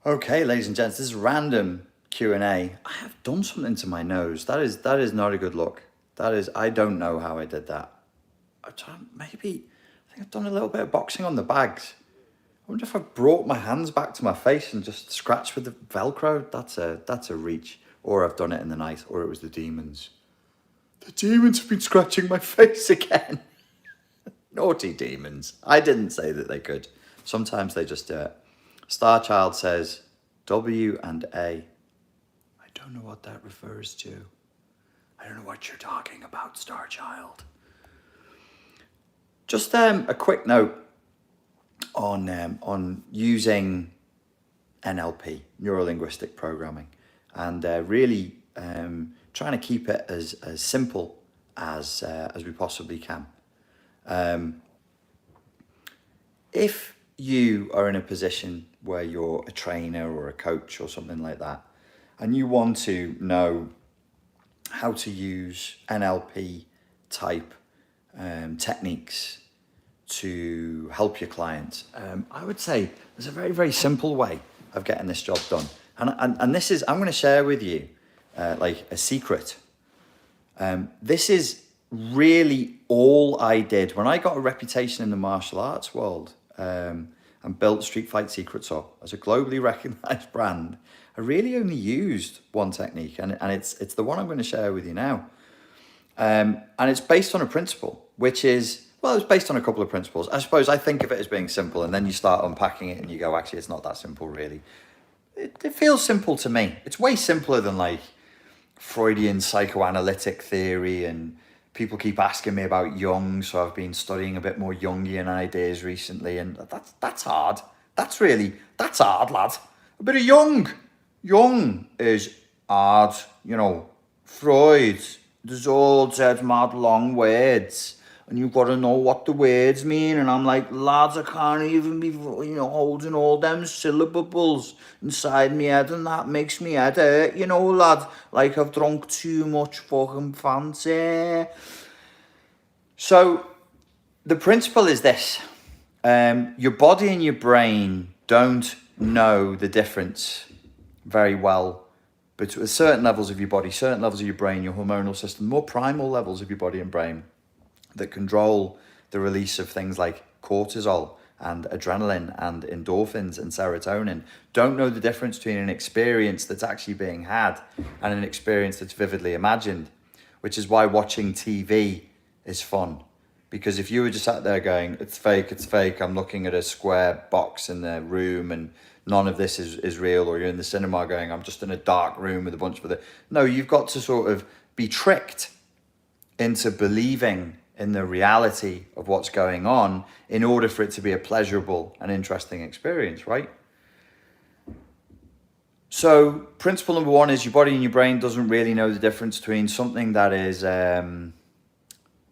Okay, ladies and gents, this is random Q&A. I have done something to my nose. That is not a good look. I don't know how I did that. I think I've done a little bit of boxing on the bags. I wonder if I brought my hands back to my face and just scratched with the Velcro. That's a reach. Or I've done it in the night, or it was the demons. The demons have been scratching my face again. Naughty demons. I didn't say that they could. Sometimes they just do it. Starchild says W and A. I don't know what that refers to. I don't know what you're talking about, Starchild. Just a quick note on using NLP, neuro-linguistic programming, and really trying to keep it as simple as we possibly can. If you are in a position where you're a trainer or a coach or something like that, and you want to know how to use NLP type techniques to help your clients, I would say there's a very, very simple way of getting this job done. And this is, I'm going to share with you like a secret. This is really all I did when I got a reputation in the martial arts world. And built Street Fight Secrets up as a globally recognized brand. I really only used one technique, and it's the one I'm going to share with you now. And it's based on a principle, which is, well, it's based on a couple of principles. I suppose I think of it as being simple, and then you start unpacking it and you go, actually, it's not that simple, really. It feels simple to me. It's way simpler than like Freudian psychoanalytic theory, and people keep asking me about Jung, so I've been studying a bit more Jungian ideas recently, and that's hard. That's hard, lad. A bit of Jung. Jung is hard, you know. Freud, there's all said mad long words, and you've got to know what the words mean, and I'm like, lads, I can't even be, holding all them syllables inside me head, and that makes me head hurt, lad, like I've drunk too much fucking fancy. So the principle is this: your body and your brain don't know the difference very well between certain levels of your body, certain levels of your brain, your hormonal system, more primal levels of your body and brain that control the release of things like cortisol and adrenaline and endorphins and serotonin, don't know the difference between an experience that's actually being had and an experience that's vividly imagined, which is why watching TV is fun. Because if you were just sat there going, it's fake, I'm looking at a square box in the room and none of this is real, or you're in the cinema going, I'm just in a dark room with a bunch of other... No, you've got to sort of be tricked into believing in the reality of what's going on in order for it to be a pleasurable and interesting experience, right? So principle number one is your body and your brain doesn't really know the difference between something that is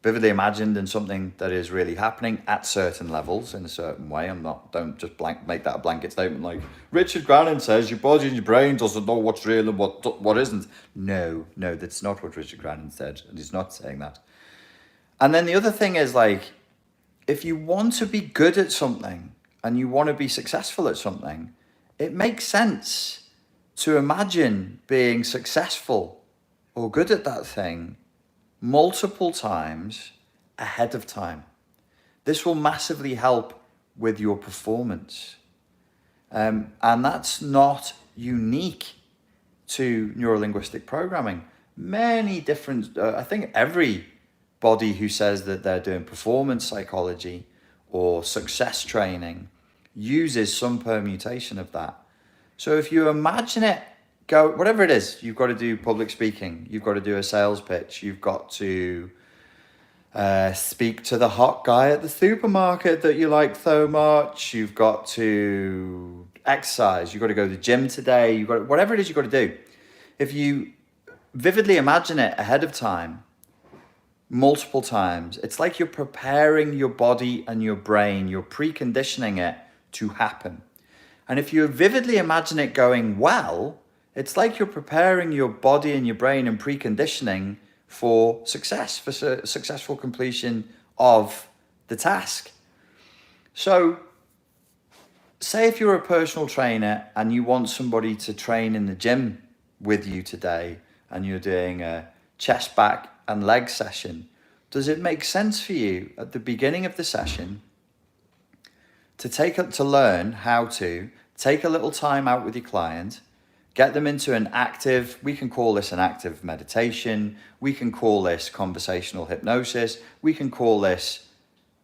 vividly imagined and something that is really happening at certain levels in a certain way. Don't just make that a blanket statement like Richard Grannon says your body and your brain doesn't know what's real and what isn't. No, that's not what Richard Grannon said, and he's not saying that. And then the other thing is, like, if you want to be good at something and you want to be successful at something, it makes sense to imagine being successful or good at that thing multiple times ahead of time. This will massively help with your performance. And that's not unique to neuro-linguistic programming. Many different, I think everybody who says that they're doing performance psychology or success training uses some permutation of that. So if you imagine it, go, whatever it is, you've got to do public speaking, you've got to do a sales pitch, you've got to speak to the hot guy at the supermarket that you like so much, you've got to exercise, you've got to go to the gym today, you've got whatever it is you've got to do. If you vividly imagine it ahead of time, multiple times, it's like you're preparing your body and your brain, you're preconditioning it to happen. And if you vividly imagine it going well, it's like you're preparing your body and your brain and preconditioning for success, for successful completion of the task. So say if you're a personal trainer and you want somebody to train in the gym with you today, and you're doing a chest, back and leg session, does it make sense for you at the beginning of the session to learn how to take a little time out with your client, get them into an active, we can call this an active meditation, we can call this conversational hypnosis, we can call this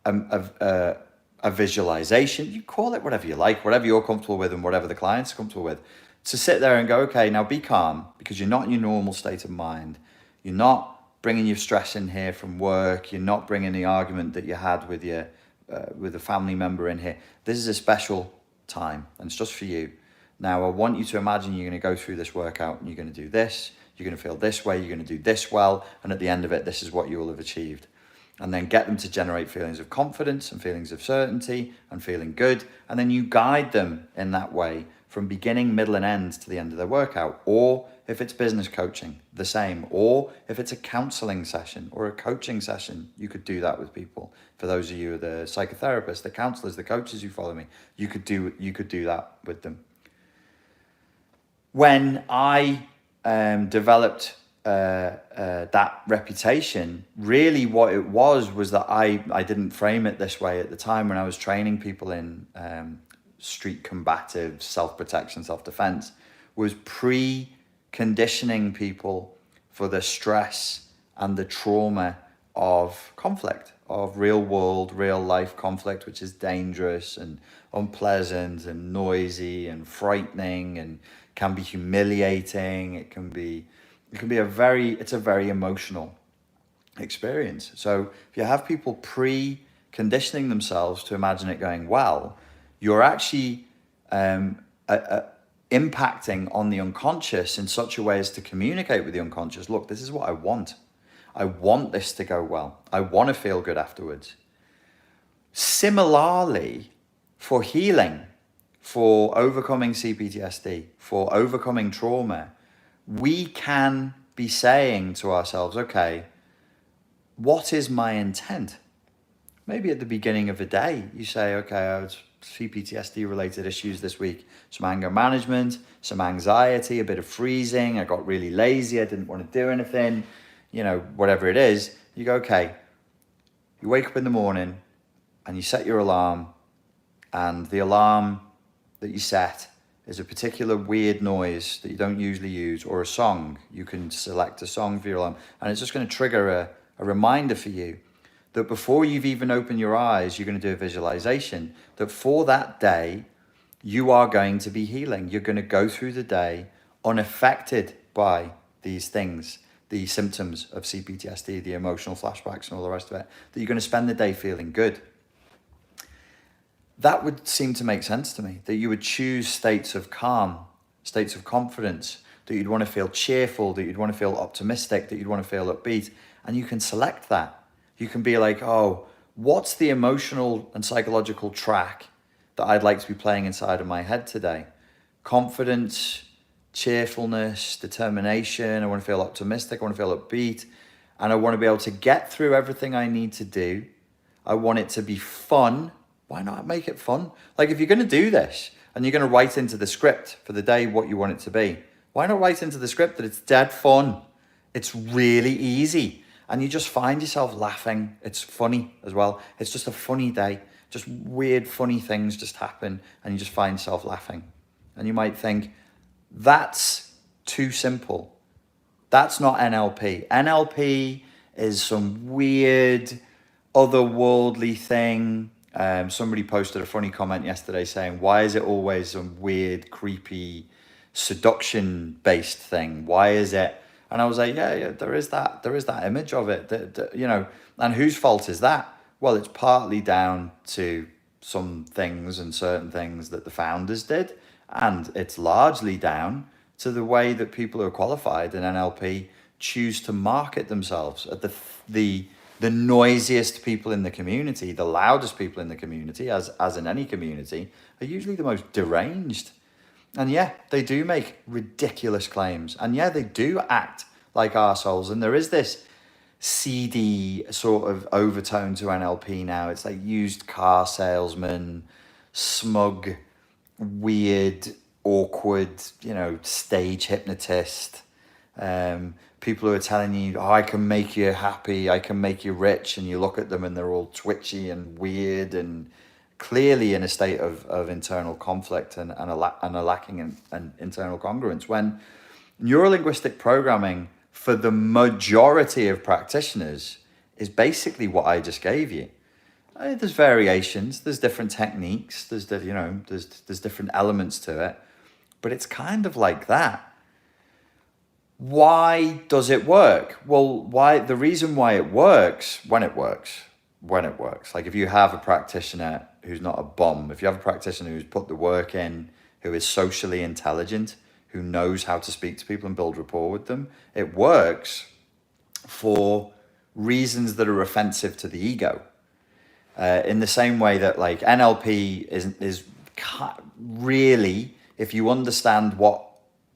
a visualization, you call it whatever you like, whatever you're comfortable with and whatever the client's comfortable with, to sit there and go, okay, now be calm, because you're not in your normal state of mind. You're not bringing your stress in here from work. You're not bringing the argument that you had with a family member in here. This is a special time, and it's just for you. Now, I want you to imagine you're going to go through this workout, and you're going to do this. You're going to feel this way. You're going to do this well, and at the end of it, this is what you will have achieved. And then get them to generate feelings of confidence and feelings of certainty and feeling good. And then you guide them in that way from beginning, middle, and end to the end of their workout. Or if it's business coaching, the same. Or if it's a counseling session or a coaching session, you could do that with people. For those of you, the psychotherapists, the counselors, the coaches who follow me, you could do that with them. When I developed that reputation, really what it was that I didn't frame it this way at the time when I was training people in street combative, self-protection, self-defense, was pre-conditioning people for the stress and the trauma of conflict, of real world, real life conflict, which is dangerous and unpleasant and noisy and frightening and can be humiliating. It's a very emotional experience. So if you have people pre-conditioning themselves to imagine it going well, you're actually impacting on the unconscious in such a way as to communicate with the unconscious, look, this is what I want. I want this to go well. I want to feel good afterwards. Similarly, for healing, for overcoming CPTSD, for overcoming trauma, we can be saying to ourselves, okay, what is my intent? Maybe at the beginning of a day, you say, okay, I had CPTSD related issues this week, some anger management, some anxiety, a bit of freezing, I got really lazy, I didn't want to do anything, whatever it is. You go, okay, you wake up in the morning and you set your alarm, and the alarm that you set is a particular weird noise that you don't usually use, or a song. You can select a song for your alarm, and it's just going to trigger a reminder for you that before you've even opened your eyes, you're going to do a visualization that for that day, you are going to be healing. You're going to go through the day unaffected by these things, the symptoms of CPTSD, the emotional flashbacks and all the rest of it, that you're going to spend the day feeling good. That would seem to make sense to me, that you would choose states of calm, states of confidence, that you'd want to feel cheerful, that you'd want to feel optimistic, that you'd want to feel upbeat, and you can select that. You can be like, oh, what's the emotional and psychological track that I'd like to be playing inside of my head today? Confidence, cheerfulness, determination. I want to feel optimistic. I want to feel upbeat. And I want to be able to get through everything I need to do. I want it to be fun. Why not make it fun? Like if you're going to do this and you're going to write into the script for the day what you want it to be, why not write into the script that it's dead fun? It's really easy. And you just find yourself laughing. It's funny as well. It's just a funny day. Just weird, funny things just happen. And you just find yourself laughing. And you might think, that's too simple. That's not NLP. NLP is some weird, otherworldly thing. Somebody posted a funny comment yesterday saying, why is it always some weird, creepy, seduction-based thing? Why is it? And I was like, yeah, there is that image of it, and whose fault is that? Well, it's partly down to some things and certain things that the founders did, and it's largely down to the way that people who are qualified in NLP choose to market themselves at the noisiest people in the community, the loudest people in the community, as in any community, are usually the most deranged. And yeah, they do make ridiculous claims. And yeah, they do act like arseholes. And there is this seedy sort of overtone to NLP now. It's like used car salesman, smug, weird, awkward, stage hypnotist. People who are telling you, oh, I can make you happy, I can make you rich, and you look at them and they're all twitchy and weird and clearly in a state of internal conflict and a lacking in internal congruence. When neurolinguistic programming, for the majority of practitioners, is basically what I just gave you. There's variations, there's different techniques, there's different elements to it, but it's kind of like that. Why does it work? Well, the reason why it works, when it works. Like if you have a practitioner who's not a bum, if you have a practitioner who's put the work in, who is socially intelligent, who knows how to speak to people and build rapport with them, it works for reasons that are offensive to the ego. In the same way that like NLP is really, if you understand what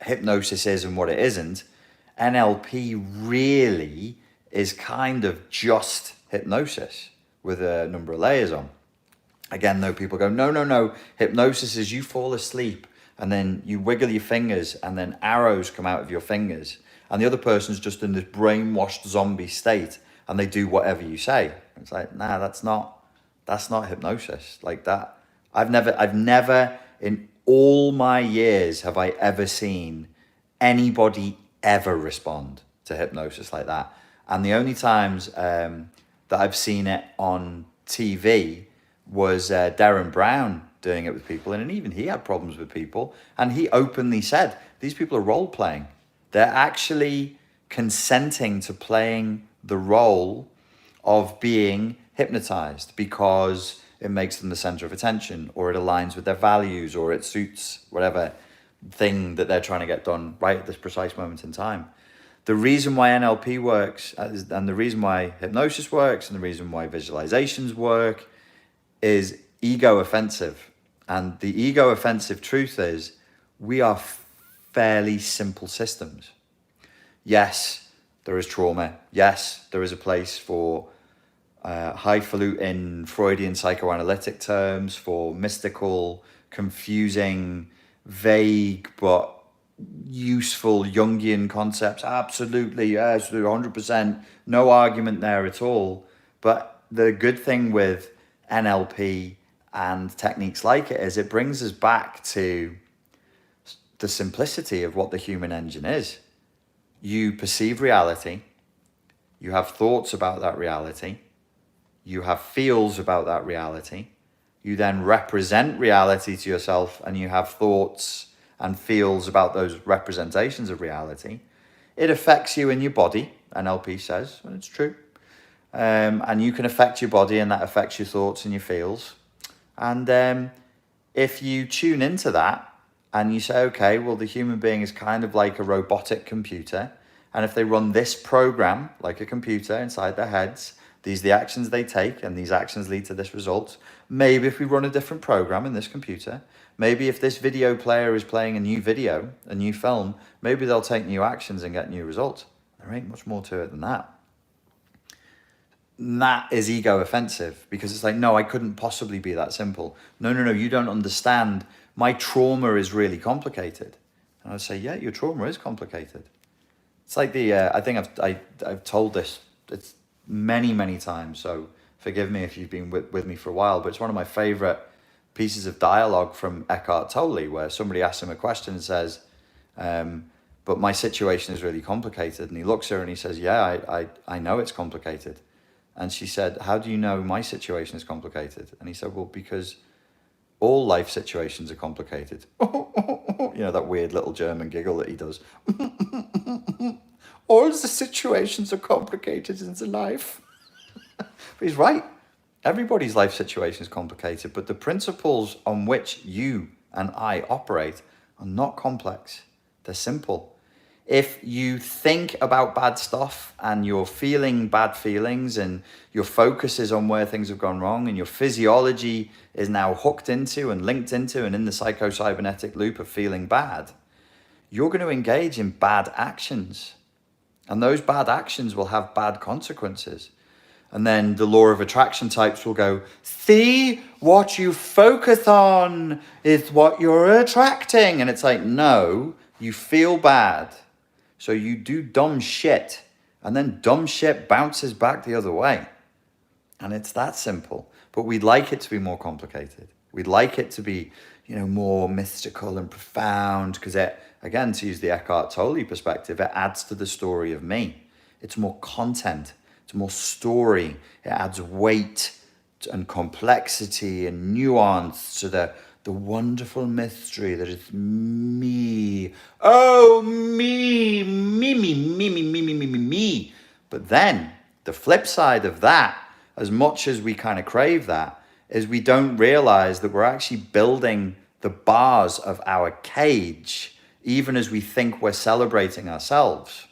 hypnosis is and what it isn't, NLP really is kind of just hypnosis with a number of layers on. Again, though, people go, no, hypnosis is you fall asleep and then you wiggle your fingers and then arrows come out of your fingers and the other person's just in this brainwashed zombie state and they do whatever you say. It's like, nah, that's not hypnosis like that. I've never in all my years have I ever seen anybody ever respond to hypnosis like that. And the only times that I've seen it on TV was Darren Brown doing it with people, and even he had problems with people, and he openly said, these people are role playing. They're actually consenting to playing the role of being hypnotized because it makes them the center of attention, or it aligns with their values, or it suits whatever thing that they're trying to get done right at this precise moment in time. The reason why NLP works, and the reason why hypnosis works, and the reason why visualizations work is ego offensive. And the ego offensive truth is we are fairly simple systems. Yes, there is trauma. Yes, there is a place for highfalutin Freudian psychoanalytic terms, for mystical, confusing, vague, but useful Jungian concepts. Absolutely, yes, 100%. No argument there at all. But the good thing with NLP and techniques like it is it brings us back to the simplicity of what the human engine is. You perceive reality. You have thoughts about that reality. You have feels about that reality. You then represent reality to yourself and you have thoughts and feels about those representations of reality. It affects you in your body, NLP says, and it's true. And you can affect your body and that affects your thoughts and your feels. And if you tune into that and you say, okay, well, the human being is kind of like a robotic computer. And if they run this program like a computer inside their heads, these are the actions they take and these actions lead to this result. Maybe if we run a different program in this computer, maybe if this video player is playing a new video, a new film, maybe they'll take new actions and get new results. There ain't much more to it than that. And that is ego offensive because it's like, no, I couldn't possibly be that simple. No, you don't understand. My trauma is really complicated. And I'd say, yeah, your trauma is complicated. It's like I think I've told this it's many times, so forgive me if you've been with me for a while, but it's one of my favorite pieces of dialogue from Eckhart Tolle where somebody asks him a question and says, but my situation is really complicated. And he looks at her and he says, yeah, I know it's complicated. And she said, how do you know my situation is complicated? And he said, well, because all life situations are complicated. That weird little German giggle that he does. All the situations are complicated in the life. But he's right. Everybody's life situation is complicated, but the principles on which you and I operate are not complex. They're simple. If you think about bad stuff and you're feeling bad feelings and your focus is on where things have gone wrong and your physiology is now hooked into and linked into and in the psychocybernetic loop of feeling bad, you're going to engage in bad actions. And those bad actions will have bad consequences. And then the law of attraction types will go, see, what you focus on is what you're attracting. And it's like, no, you feel bad. So you do dumb shit. And then dumb shit bounces back the other way. And it's that simple. But we'd like it to be more complicated. We'd like it to be, more mystical and profound, because it, again, to use the Eckhart Tolle perspective, it adds to the story of me. It's more content. It's more story. It adds weight and complexity and nuance to the wonderful mystery that is me. Oh, me, me, me, me, me, me, me, me, me, me. But then the flip side of that, as much as we kind of crave that, is we don't realize that we're actually building the bars of our cage, even as we think we're celebrating ourselves.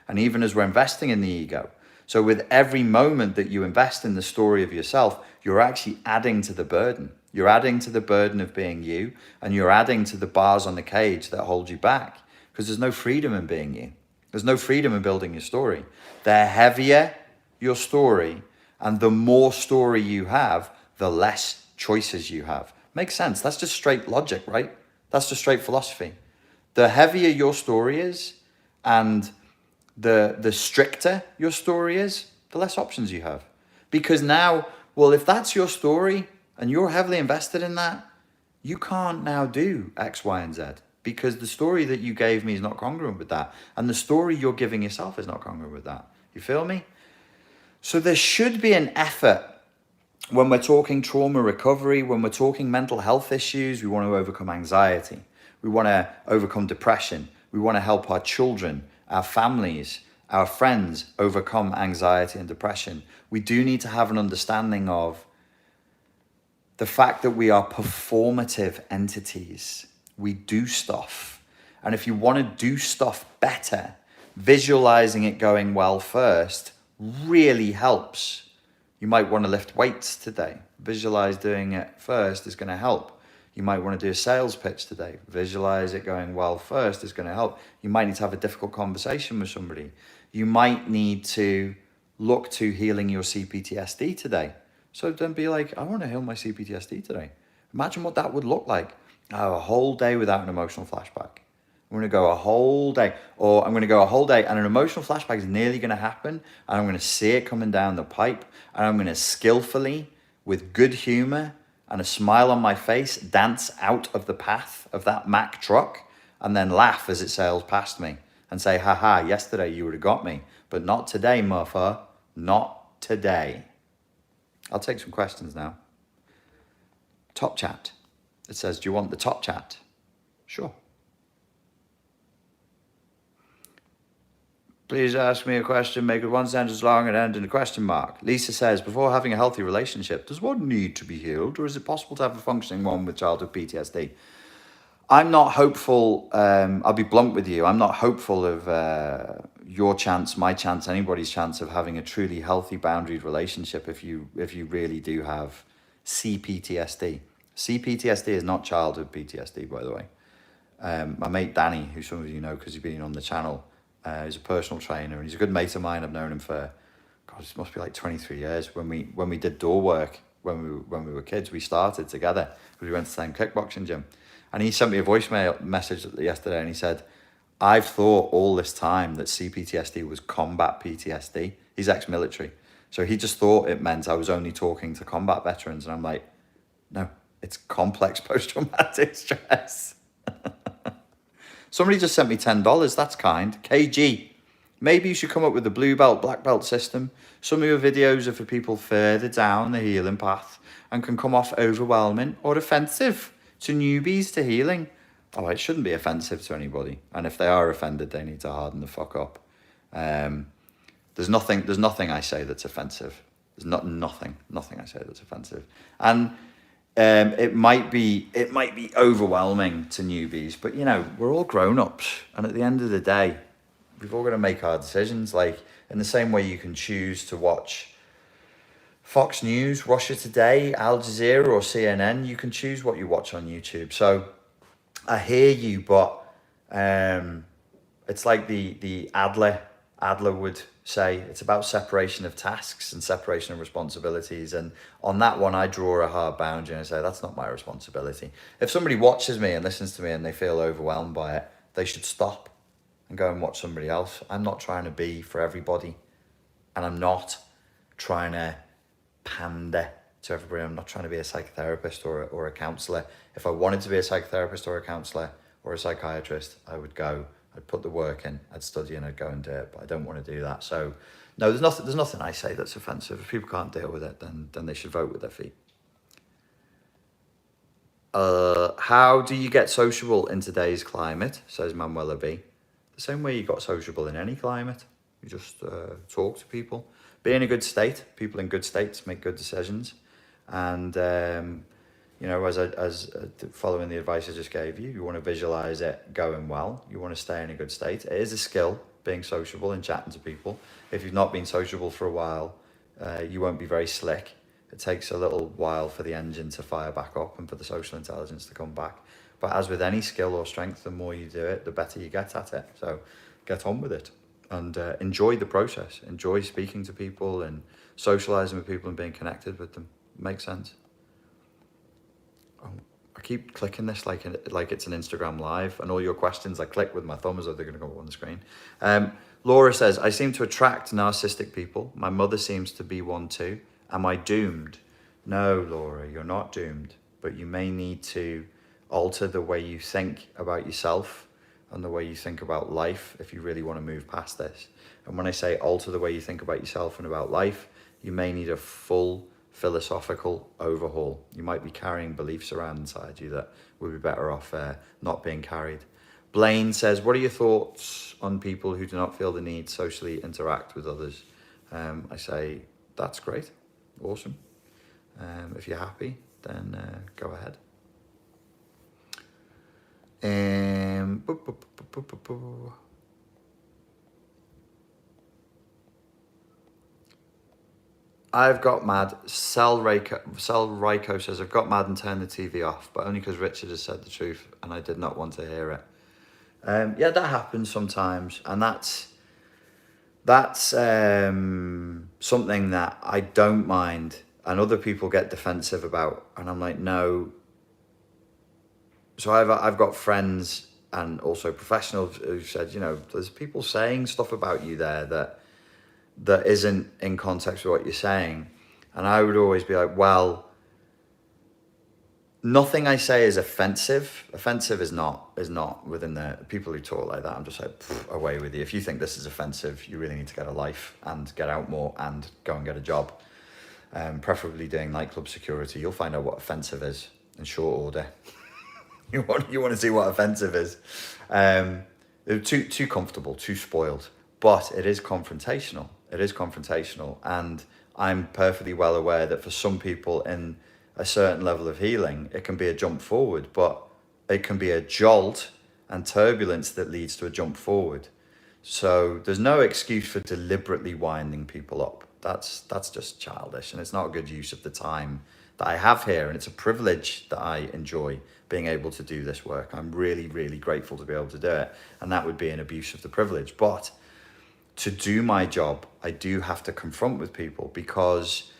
And even as we're investing in the ego. So with every moment that you invest in the story of yourself, you're actually adding to the burden. You're adding to the burden of being you, and you're adding to the bars on the cage that hold you back, because there's no freedom in being you. There's no freedom in building your story. The heavier your story and the more story you have, the less choices you have. Makes sense. That's just straight logic, right? That's just straight philosophy. The heavier your story is and the stricter your story is, the less options you have. Because now, well, if that's your story and you're heavily invested in that, you can't now do X, Y, and Z, because the story that you gave me is not congruent with that. And the story you're giving yourself is not congruent with that. You feel me? So there should be an effort when we're talking trauma recovery, when we're talking mental health issues. We want to overcome anxiety. We want to overcome depression. We want to help our children, our families, our friends overcome anxiety and depression. We do need to have an understanding of the fact that we are performative entities. We do stuff. And if you want to do stuff better, visualizing it going well first really helps. You might want to lift weights today. Visualize doing it first is going to help. You might want to do a sales pitch today. Visualize it going well first is going to help. You might need to have a difficult conversation with somebody. You might need to look to healing your CPTSD today. So don't be like, I want to heal my CPTSD today. Imagine what that would look like. Oh, a whole day without an emotional flashback. I'm going to go a whole day, or I'm going to go a whole day and an emotional flashback is nearly going to happen, and I'm going to see it coming down the pipe, and I'm going to skillfully, with good humor and a smile on my face, dance out of the path of that Mack truck and then laugh as it sails past me and say, haha, yesterday you would have got me, but not today, motherfucker, not today. I'll take some questions now. Top chat. It says, do you want the top chat? Sure. Please ask me a question, make it one sentence long and end in a question mark. Lisa says, before having a healthy relationship, does one need to be healed, or is it possible to have a functioning one with childhood PTSD? I'm not hopeful, I'll be blunt with you, I'm not hopeful of your chance, my chance, anybody's chance of having a truly healthy boundaried relationship if you really do have CPTSD. CPTSD is not childhood PTSD, by the way. My mate Danny, who some of you know because he's been on the channel, he's a personal trainer and he's a good mate of mine. I've known him for, God, it must be like 23 years. When we did door work, when we were kids, we started together because we went to the same kickboxing gym. And he sent me a voicemail message yesterday and he said, I've thought all this time that CPTSD was combat PTSD. He's ex-military. So he just thought it meant I was only talking to combat veterans. And I'm like, no, it's complex post-traumatic stress. Somebody just sent me $10. That's kind. KG. Maybe you should come up with a blue belt, black belt system. Some of your videos are for people further down the healing path and can come off overwhelming or offensive to newbies to healing. Oh, it shouldn't be offensive to anybody. And if they are offended, they need to harden the fuck up. There's nothing I say that's offensive. There's nothing I say that's offensive. And it might be overwhelming to newbies, but we're all grown-ups, and at the end of the day, we've all got to make our decisions. Like in the same way you can choose to watch Fox News, Russia Today, Al Jazeera, or CNN, you can choose what you watch on YouTube. So I hear you, but it's like the Adler Adler would say it's about separation of tasks and separation of responsibilities. And on that one, I draw a hard boundary and I say, that's not my responsibility. If somebody watches me and listens to me and they feel overwhelmed by it, they should stop and go and watch somebody else. I'm not trying to be for everybody. And I'm not trying to pander to everybody. I'm not trying to be a psychotherapist or a counsellor. If I wanted to be a psychotherapist or a counsellor or a psychiatrist, I would go, I'd put the work in, I'd study and I'd go and do it, but I don't want to do that. So no, there's nothing I say that's offensive. If people can't deal with it, then they should vote with their feet. How do you get sociable in today's climate, says Manuela B. The same way you got sociable in any climate. You just talk to people. Be in a good state. People in good states make good decisions. And, you know, as following the advice I just gave you, you want to visualize it going well. You want to stay in a good state. It is a skill, being sociable and chatting to people. If you've not been sociable for a while, you won't be very slick. It takes a little while for the engine to fire back up and for the social intelligence to come back. But as with any skill or strength, the more you do it, the better you get at it. So get on with it and enjoy the process. Enjoy speaking to people and socializing with people and being connected with them. Makes sense. Oh, I keep clicking this like it's an Instagram live, and all your questions I click with my thumb as though they're going to go up on the screen. Laura says, I seem to attract narcissistic people. My mother seems to be one too. Am I doomed? No, Laura, you're not doomed, but you may need to alter the way you think about yourself and the way you think about life if you really want to move past this. And when I say alter the way you think about yourself and about life, you may need a full philosophical overhaul. You might be carrying beliefs around inside you that would be better off not being carried. Blaine says, what are your thoughts on people who do not feel the need to socially interact with others? I say, that's great. Awesome. If you're happy, then go ahead. I've got mad. Cell Ryko says, I've got mad and turned the TV off, but only because Richard has said the truth and I did not want to hear it. Yeah, that happens sometimes. And that's something that I don't mind and other people get defensive about. And I'm like, no. So I've got friends and also professionals who said, you know, there's people saying stuff about you there that isn't in context with what you're saying. And I would always be like, well, nothing I say is offensive. Offensive is not within the people who talk like that. I'm just like, away with you. If you think this is offensive, you really need to get a life and get out more and go and get a job. Preferably doing nightclub security. You'll find out what offensive is in short order. You want to see what offensive is. Too comfortable, too spoiled. But it is confrontational. It is confrontational. And I'm perfectly well aware that for some people in a certain level of healing, it can be a jump forward, but it can be a jolt and turbulence that leads to a jump forward. So there's no excuse for deliberately winding people up. That's just childish, and it's not a good use of the time that I have here. And it's a privilege that I enjoy being able to do this work. I'm really, really grateful to be able to do it. And that would be an abuse of the privilege. But to do my job, I do have to confront with people, because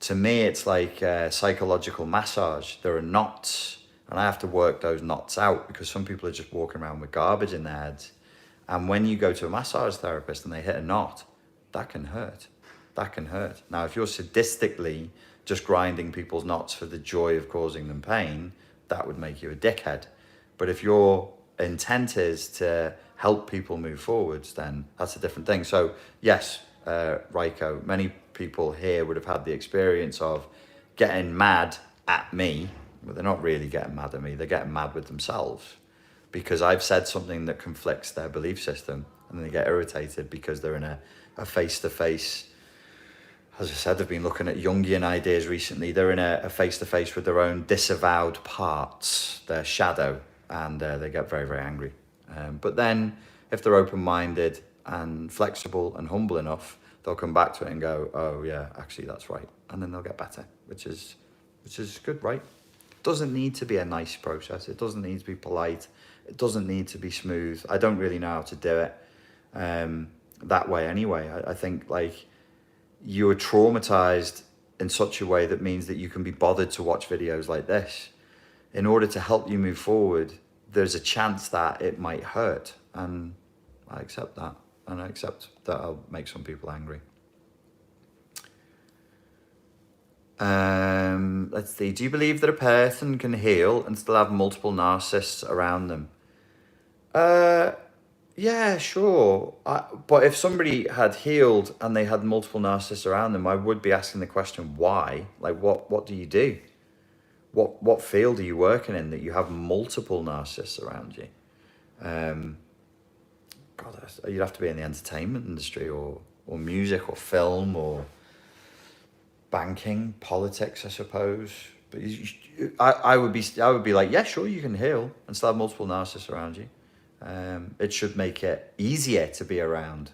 to me, it's like a psychological massage. There are knots, and I have to work those knots out, because some people are just walking around with garbage in their heads. And when you go to a massage therapist and they hit a knot, that can hurt. That can hurt. Now, if you're sadistically just grinding people's knots for the joy of causing them pain, that would make you a dickhead. But if your intent is to help people move forwards, then that's a different thing. So yes, Ryko, many people here would have had the experience of getting mad at me, but they're not really getting mad at me. They're getting mad with themselves because I've said something that conflicts their belief system, and then they get irritated because they're in a face-to-face. As I said, I've been looking at Jungian ideas recently. They're in a face-to-face with their own disavowed parts, their shadow, and they get very, very angry. But then if they're open-minded and flexible and humble enough, they'll come back to it and go, oh yeah, actually that's right. And then they'll get better, which is good, right? It doesn't need to be a nice process. It doesn't need to be polite. It doesn't need to be smooth. I don't really know how to do it. that way anyway. I think like you are traumatized in such a way that means that you can be bothered to watch videos like this. In order to help you move forward, there's a chance that it might hurt, and I accept that, and I accept that I'll make some people angry. Let's see. Do you believe that a person can heal and still have multiple narcissists around them? Yeah, sure. But if somebody had healed and they had multiple narcissists around them, I would be asking the question, why? Like, what do you do? What field are you working in that you have multiple narcissists around you? God, you'd have to be in the entertainment industry or music or film or banking, politics, I suppose. But I would be like, yeah, sure, you can heal and still have multiple narcissists around you. It should make it easier to be around.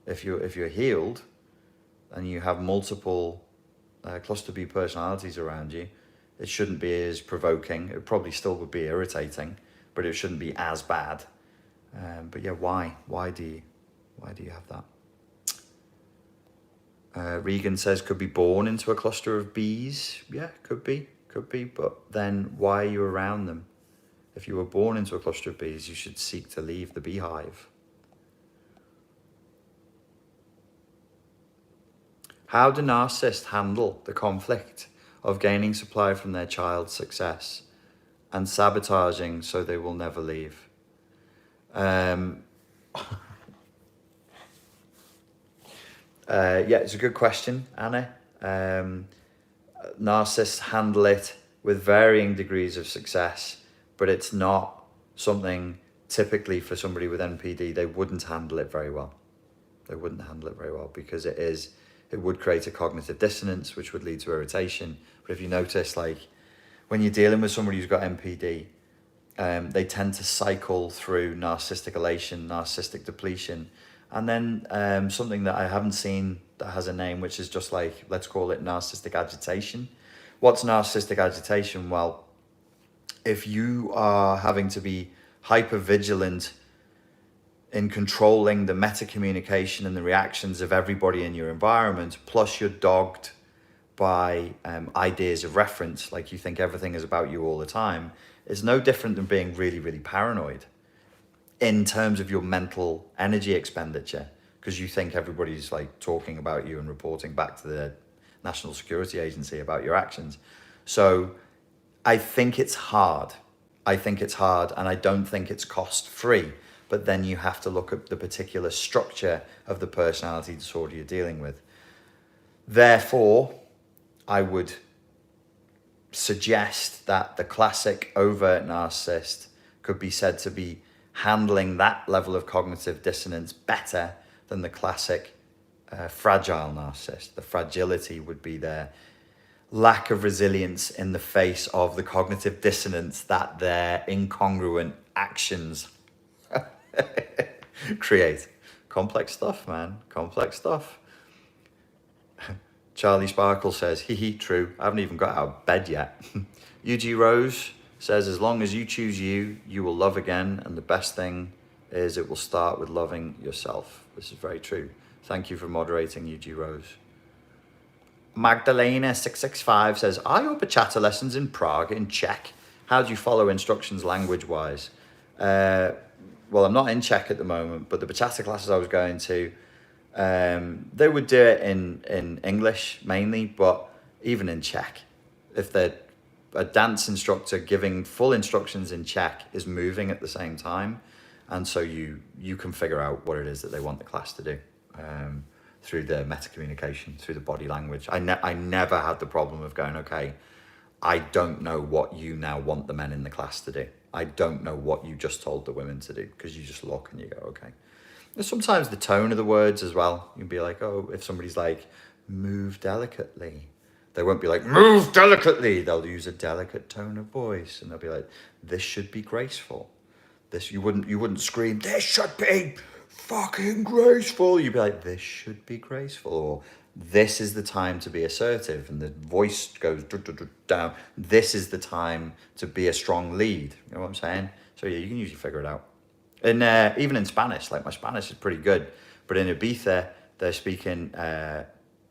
If you're healed and you have multiple cluster B personalities around you, it shouldn't be as provoking. It probably still would be irritating, but it shouldn't be as bad. But yeah, why? Why do you have that? Regan says, could be born into a cluster of bees. Yeah, could be. But then why are you around them? If you were born into a cluster of bees, you should seek to leave the beehive. How do narcissists handle the conflict of gaining supply from their child's success and sabotaging so they will never leave? Yeah, it's a good question, Anna. Narcissists handle it with varying degrees of success, but it's not something typically for somebody with NPD, they wouldn't handle it very well. They wouldn't handle it very well because it would create a cognitive dissonance, which would lead to irritation. But if you notice, like when you're dealing with somebody who's got NPD, they tend to cycle through narcissistic elation, narcissistic depletion, and then something that I haven't seen that has a name, which is just like, let's call it narcissistic agitation. What's narcissistic agitation? Well, if you are having to be hyper vigilant in controlling the meta communication and the reactions of everybody in your environment, plus you're dogged by ideas of reference, like you think everything is about you all the time, is no different than being really, really paranoid in terms of your mental energy expenditure, because you think everybody's like talking about you and reporting back to the National Security Agency about your actions. So I think it's hard. And I don't think it's cost-free. But then you have to look at the particular structure of the personality disorder you're dealing with. Therefore, I would suggest that the classic overt narcissist could be said to be handling that level of cognitive dissonance better than the classic fragile narcissist. The fragility would be their lack of resilience in the face of the cognitive dissonance that their incongruent actions create. Complex stuff, man. Complex stuff. Charlie Sparkle says, hee, true. I haven't even got out of bed yet. UG Rose says, as long as you choose you, you will love again. And the best thing is it will start with loving yourself. This is very true. Thank you for moderating, UG Rose. Magdalena 665 says, are your bachata lessons in Prague in Czech? How do you follow instructions language-wise? Well, I'm not in Czech at the moment, but the bachata classes I was going to, they would do it in English mainly, but even in Czech. If a dance instructor giving full instructions in Czech is moving at the same time, and so you can figure out what it is that they want the class to do. Through the meta communication, through the body language. I never had the problem of going, okay, I don't know what you now want the men in the class to do. I don't know what you just told the women to do, because you just look and you go, okay. And sometimes the tone of the words as well. You'd be like, oh, if somebody's like, move delicately, they won't be like, move delicately. They'll use a delicate tone of voice, and they'll be like, this should be graceful. This, you wouldn't scream, this should be fucking graceful. You'd be like, this should be graceful, or this is the time to be assertive, and the voice goes down. This is the time to be a strong lead. You know what I'm saying? So yeah, you can usually figure it out. And even in Spanish, like my Spanish is pretty good, But in Ibiza, they're speaking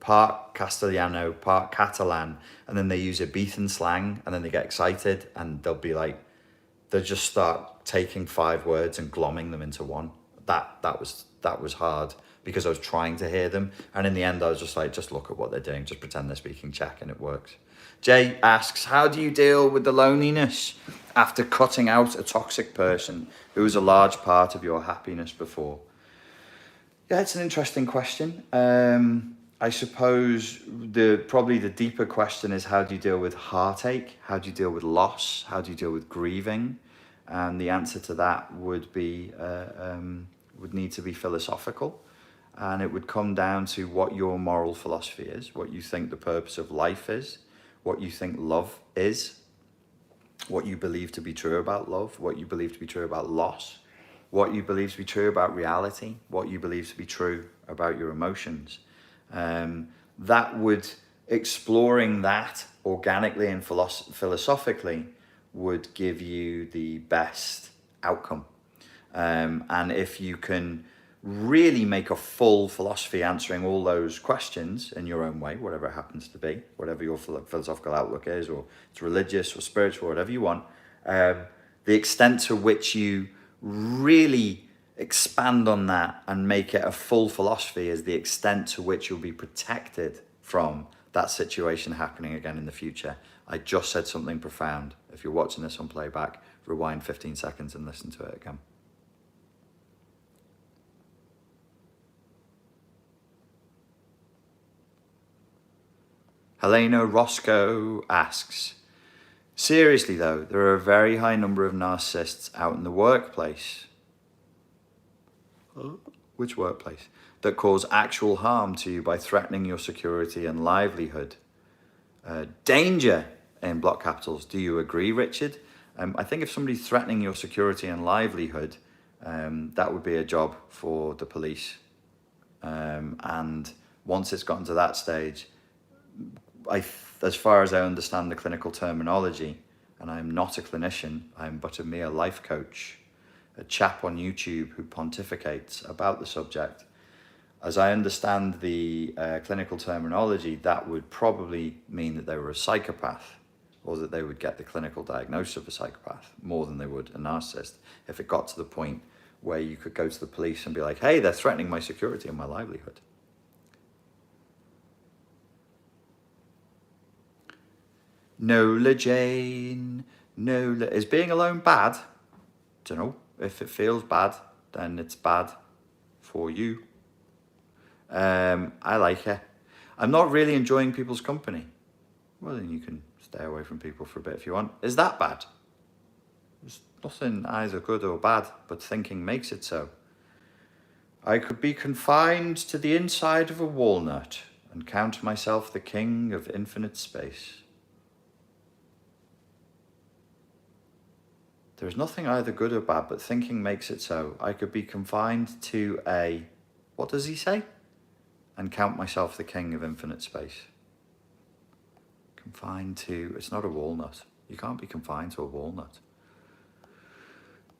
part Castellano, part Catalan, and then they use Ibizan slang, and then they get excited, and they'll just start taking 5 words and glomming them into one. That was hard, because I was trying to hear them, and in the end I was just like, just look at what they're doing, just pretend they're speaking Czech, and it works. Jay asks, how do you deal with the loneliness after cutting out a toxic person who was a large part of your happiness before? Yeah, it's an interesting question. I suppose probably the deeper question is, how do you deal with heartache? How do you deal with loss? How do you deal with grieving? And the answer to that would need to be philosophical. And it would come down to what your moral philosophy is, what you think the purpose of life is, what you think love is, what you believe to be true about love, what you believe to be true about loss, what you believe to be true about reality, what you believe to be true about your emotions. Exploring that organically and philosophically would give you the best outcome. And if you can really make a full philosophy answering all those questions in your own way, whatever it happens to be, whatever your philosophical outlook is, or it's religious or spiritual, whatever you want, the extent to which you really expand on that and make it a full philosophy is the extent to which you'll be protected from that situation happening again in the future. I just said something profound. If you're watching this on playback, rewind 15 seconds and listen to it again. Helena Roscoe asks, seriously though, there are a very high number of narcissists out in the workplace. Which workplace? That cause actual harm to you by threatening your security and livelihood. Danger in block capitals. Do you agree, Richard? I think if somebody's threatening your security and livelihood, that would be a job for the police. And once it's gotten to that stage, as far as I understand the clinical terminology, and I'm not a clinician, I'm but a mere life coach, a chap on YouTube who pontificates about the subject. As I understand the clinical terminology, that would probably mean that they were a psychopath, or that they would get the clinical diagnosis of a psychopath more than they would a narcissist, if it got to the point where you could go to the police and be like, hey, they're threatening my security and my livelihood. Nola Jane, Nola. Is being alone bad? Don't know. If it feels bad, then it's bad for you. I like it. I'm not really enjoying people's company. Well, then you can stay away from people for a bit if you want. Is that bad? There's nothing either good or bad, but thinking makes it so. I could be confined to the inside of a walnut and count myself the king of infinite space. There is nothing either good or bad, but thinking makes it so. I could be confined to a, what does he say? And count myself the king of infinite space. Confined to, it's not a walnut. You can't be confined to a walnut.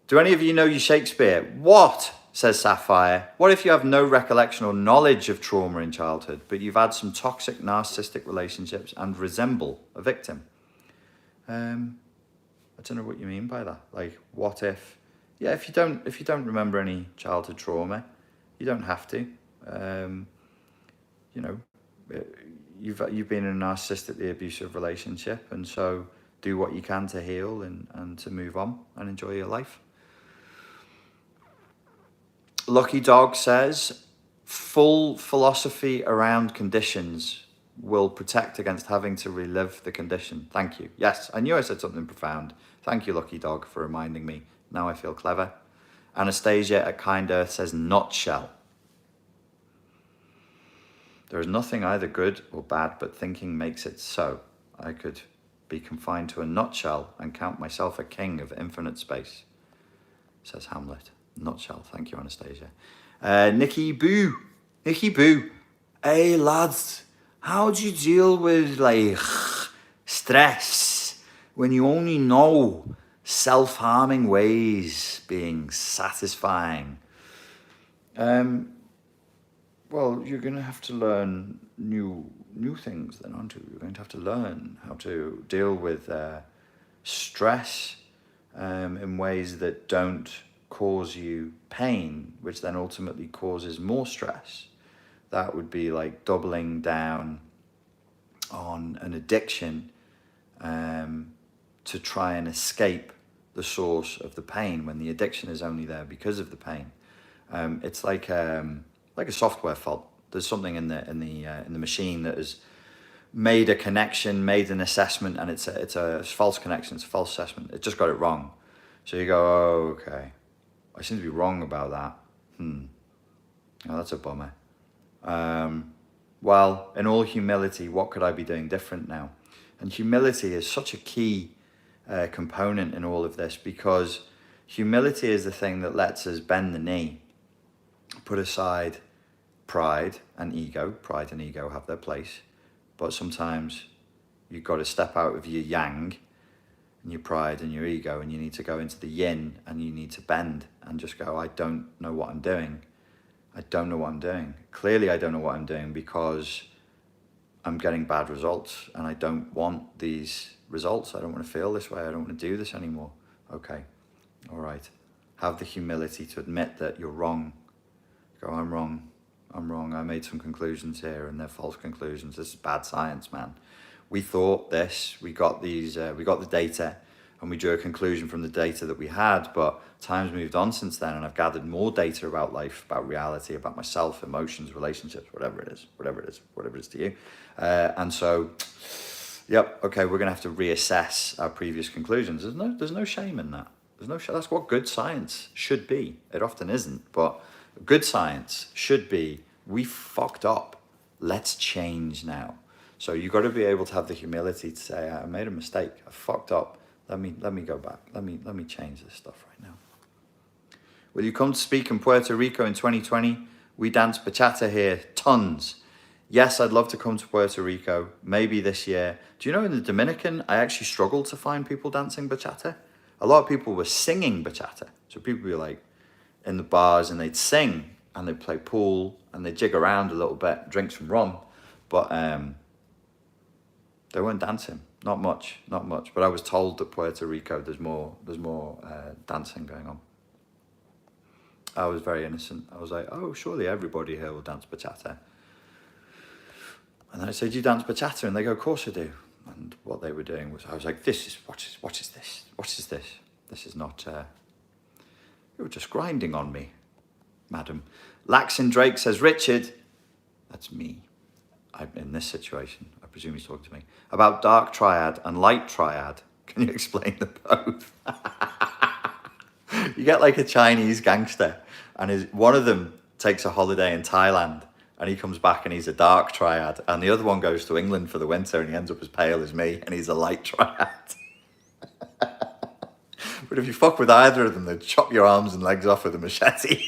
Do any of you know your Shakespeare? What? Says Sapphire. What if you have no recollection or knowledge of trauma in childhood, but you've had some toxic narcissistic relationships and resemble a victim? I don't know what you mean by that. Like, what if? Yeah, if you don't remember any childhood trauma, you don't have to. You know, you've been in a narcissistically abusive relationship, and so do what you can to heal and to move on and enjoy your life. Lucky Dog says, full philosophy around conditions will protect against having to relive the condition. Thank you. Yes, I knew I said something profound. Thank you, Lucky Dog, for reminding me. Now I feel clever. Anastasia at Kind Earth says, nutshell. There is nothing either good or bad, but thinking makes it so. I could be confined to a nutshell and count myself a king of infinite space, says Hamlet. Nutshell. Thank you, Anastasia. Nikki Boo. Nikki Boo. Hey, lads. How do you deal with, like, stress when you only know self-harming ways being satisfying? well, you're going to have to learn new things then, aren't you? You're going to have to learn how to deal with stress in ways that don't cause you pain, which then ultimately causes more stress. That would be like doubling down on an addiction to try and escape the source of the pain when the addiction is only there because of the pain. It's like a software fault. There's something in the machine that has made a connection, made an assessment, and it's a false connection. It's a false assessment. It just got it wrong. So you go, oh, okay, I seem to be wrong about that. Oh, that's a bummer. Well, in all humility, what could I be doing different now? And humility is such a key component in all of this, because humility is the thing that lets us bend the knee, put aside pride and ego. Pride and ego have their place, but sometimes you've got to step out of your yang and your pride and your ego, and you need to go into the yin, and you need to bend and just go, I don't know what I'm doing. I don't know what I'm doing. Clearly, I don't know what I'm doing because I'm getting bad results, and I don't want these results. I don't want to feel this way. I don't want to do this anymore. Okay, all right. Have the humility to admit that you're wrong. Go, I'm wrong. I'm wrong. I made some conclusions here, and they're false conclusions. This is bad science, man. We thought this. We got these. We got the data, and we drew a conclusion from the data that we had. But time's moved on since then, and I've gathered more data about life, about reality, about myself, emotions, relationships, whatever it is to you. And so, yep, okay, we're gonna have to reassess our previous conclusions. There's no shame in that. That's what good science should be. It often isn't, but good science should be, we fucked up. Let's change now. So you've got to be able to have the humility to say, I made a mistake. I fucked up. Let me go back. Let me change this stuff right now. Will you come to speak in Puerto Rico in 2020? We dance bachata here, tons. Yes, I'd love to come to Puerto Rico, maybe this year. Do you know in the Dominican, I actually struggled to find people dancing bachata. A lot of people were singing bachata. So people would be like in the bars and they'd sing and they'd play pool and they'd jig around a little bit, drink some rum. But they weren't dancing, not much. But I was told that Puerto Rico, there's more dancing going on. I was very innocent. I was like, oh, surely everybody here will dance bachata. And then I said, do you dance bachata? And they go, of course I do. And what they were doing was, I was like, what is this? What is this? This is not, you're just grinding on me, madam. Laxin Drake says, Richard, that's me. I'm in this situation. I presume he's talking to me. About dark triad and light triad. Can you explain the both? You get like a Chinese gangster, and one of them takes a holiday in Thailand, and he comes back and he's a dark triad, and the other one goes to England for the winter and he ends up as pale as me and he's a light triad. But if you fuck with either of them, they'd chop your arms and legs off with a machete.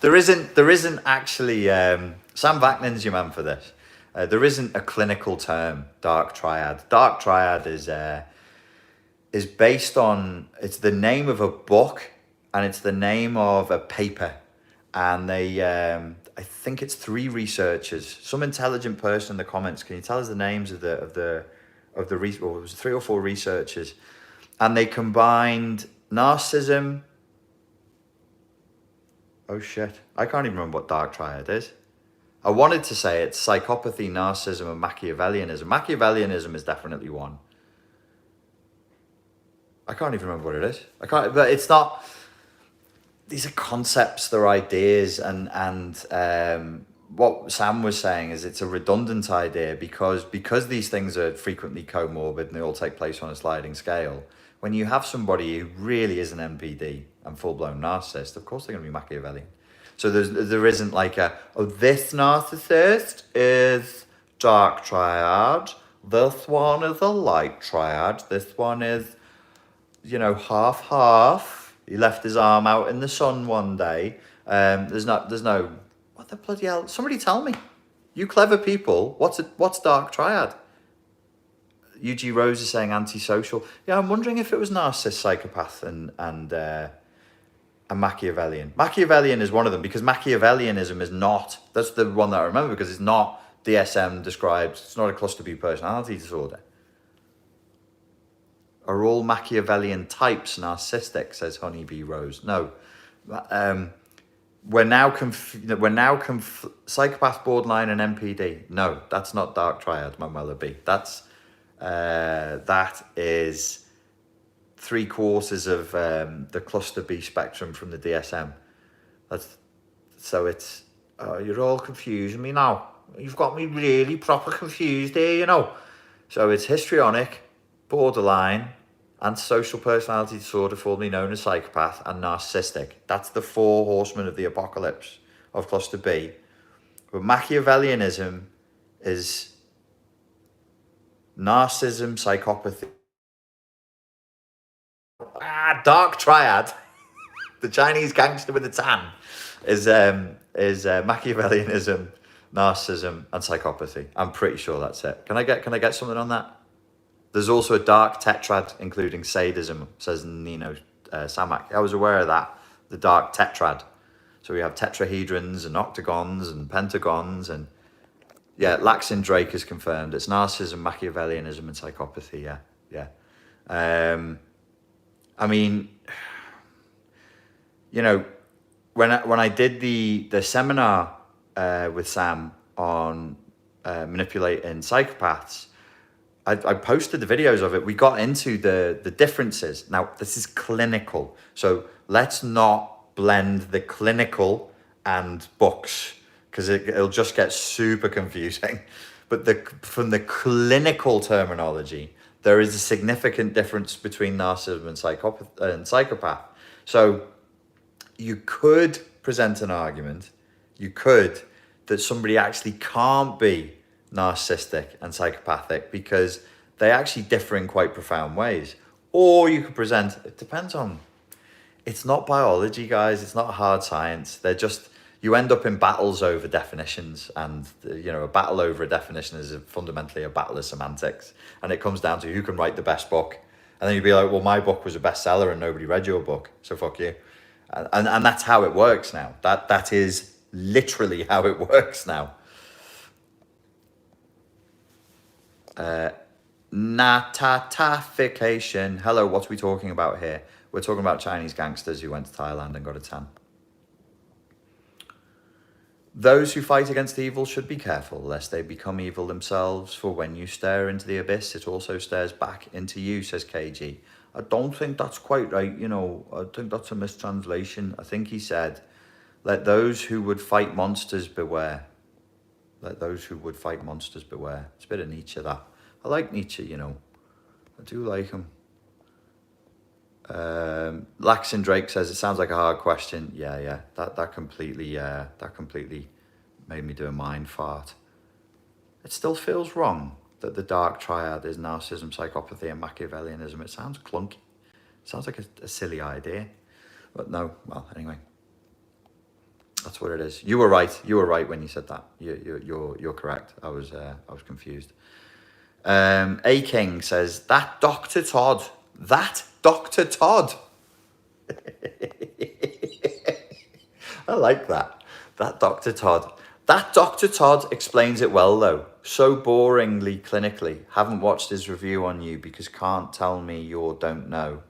There isn't actually, Sam Vaknin's your man for this. There isn't a clinical term, dark triad. Dark triad is based on, it's the name of a book and it's the name of a paper. And they, I think it's 3 researchers, some intelligent person in the comments. Can you tell us the names of the or it was 3 or 4 researchers, and they combined narcissism. Oh shit, I can't even remember what dark triad is. I wanted to say it's psychopathy, narcissism, and Machiavellianism. Machiavellianism is definitely one. I can't even remember what it is. But it's not. These are concepts, they're ideas, and what Sam was saying is it's a redundant idea because these things are frequently comorbid and they all take place on a sliding scale. When you have somebody who really is an NPD and full-blown narcissist, of course they're going to be Machiavellian. So there isn't like this narcissist is dark triad, this one is a light triad, this one is, half. He left his arm out in the sun one day. There's no, what the bloody hell? Somebody tell me. You clever people, what's dark triad? UG Rose is saying antisocial. Yeah, I'm wondering if it was narcissist, psychopath, and and Machiavellian. Machiavellian is one of them because Machiavellianism is not, that's the one that I remember because it's not DSM described, it's not a cluster B personality disorder. Are all Machiavellian types narcissistic, says Honeybee Rose? No. Psychopath, borderline, and MPD. No, that's not dark triad, Manuela B. That is 3/4 of the cluster B spectrum from the DSM. So it's, you're all confusing me now. You've got me really proper confused here, you know. So it's histrionic, borderline, antisocial personality disorder, formerly known as psychopath, and narcissistic. That's the 4 horsemen of the apocalypse of cluster B. But Machiavellianism is narcissism, psychopathy. Dark triad, the Chinese gangster with the tan, is Machiavellianism, narcissism, and psychopathy. I'm pretty sure that's it. Can I get something on that? There's also a dark tetrad, including sadism, says Nino Samak. I was aware of that, the dark tetrad. So we have tetrahedrons and octagons and pentagons, and yeah, Laxin Drake is confirmed. It's narcissism, Machiavellianism, and psychopathy. Yeah. I mean, you know, when I did the seminar with Sam on manipulating psychopaths, I posted the videos of it. We got into the differences. Now, this is clinical, so let's not blend the clinical and books, because it'll just get super confusing. But from the clinical terminology, there is a significant difference between narcissism and psychopath. So you could present an argument, that somebody actually can't be narcissistic and psychopathic because they actually differ in quite profound ways. Or you could present, it depends on, it's not biology, guys, it's not hard science. They're just, you end up in battles over definitions, and you know, a battle over a definition is fundamentally a battle of semantics, and it comes down to who can write the best book. And then you'd be like, well, my book was a bestseller and nobody read your book, so fuck you. And that's how it works now. That is literally how it works now. Natatification. Hello, what are we talking about here? We're talking about Chinese gangsters who went to Thailand and got a tan. Those who fight against evil should be careful lest they become evil themselves, for when you stare into the abyss, it also stares back into you, says KG. I don't think that's quite right, you know. I think that's a mistranslation. I think he said, let those who would fight monsters beware. Let those who would fight monsters beware. It's a bit of Nietzsche, that. I like Nietzsche, you know. I do like him. Laxin Drake says, it sounds like a hard question. Yeah. That completely made me do a mind fart. It still feels wrong that the dark triad is narcissism, psychopathy, and Machiavellianism. It sounds clunky. It sounds like a silly idea. But no, well, anyway. That's what it is. You were right. You were right when you said that. You're correct. I was confused. A King says, that Dr. Todd. I like that. That Dr. Todd. That Dr. Todd explains it well, though. So boringly clinically. Haven't watched his review on you because can't tell me you don't know.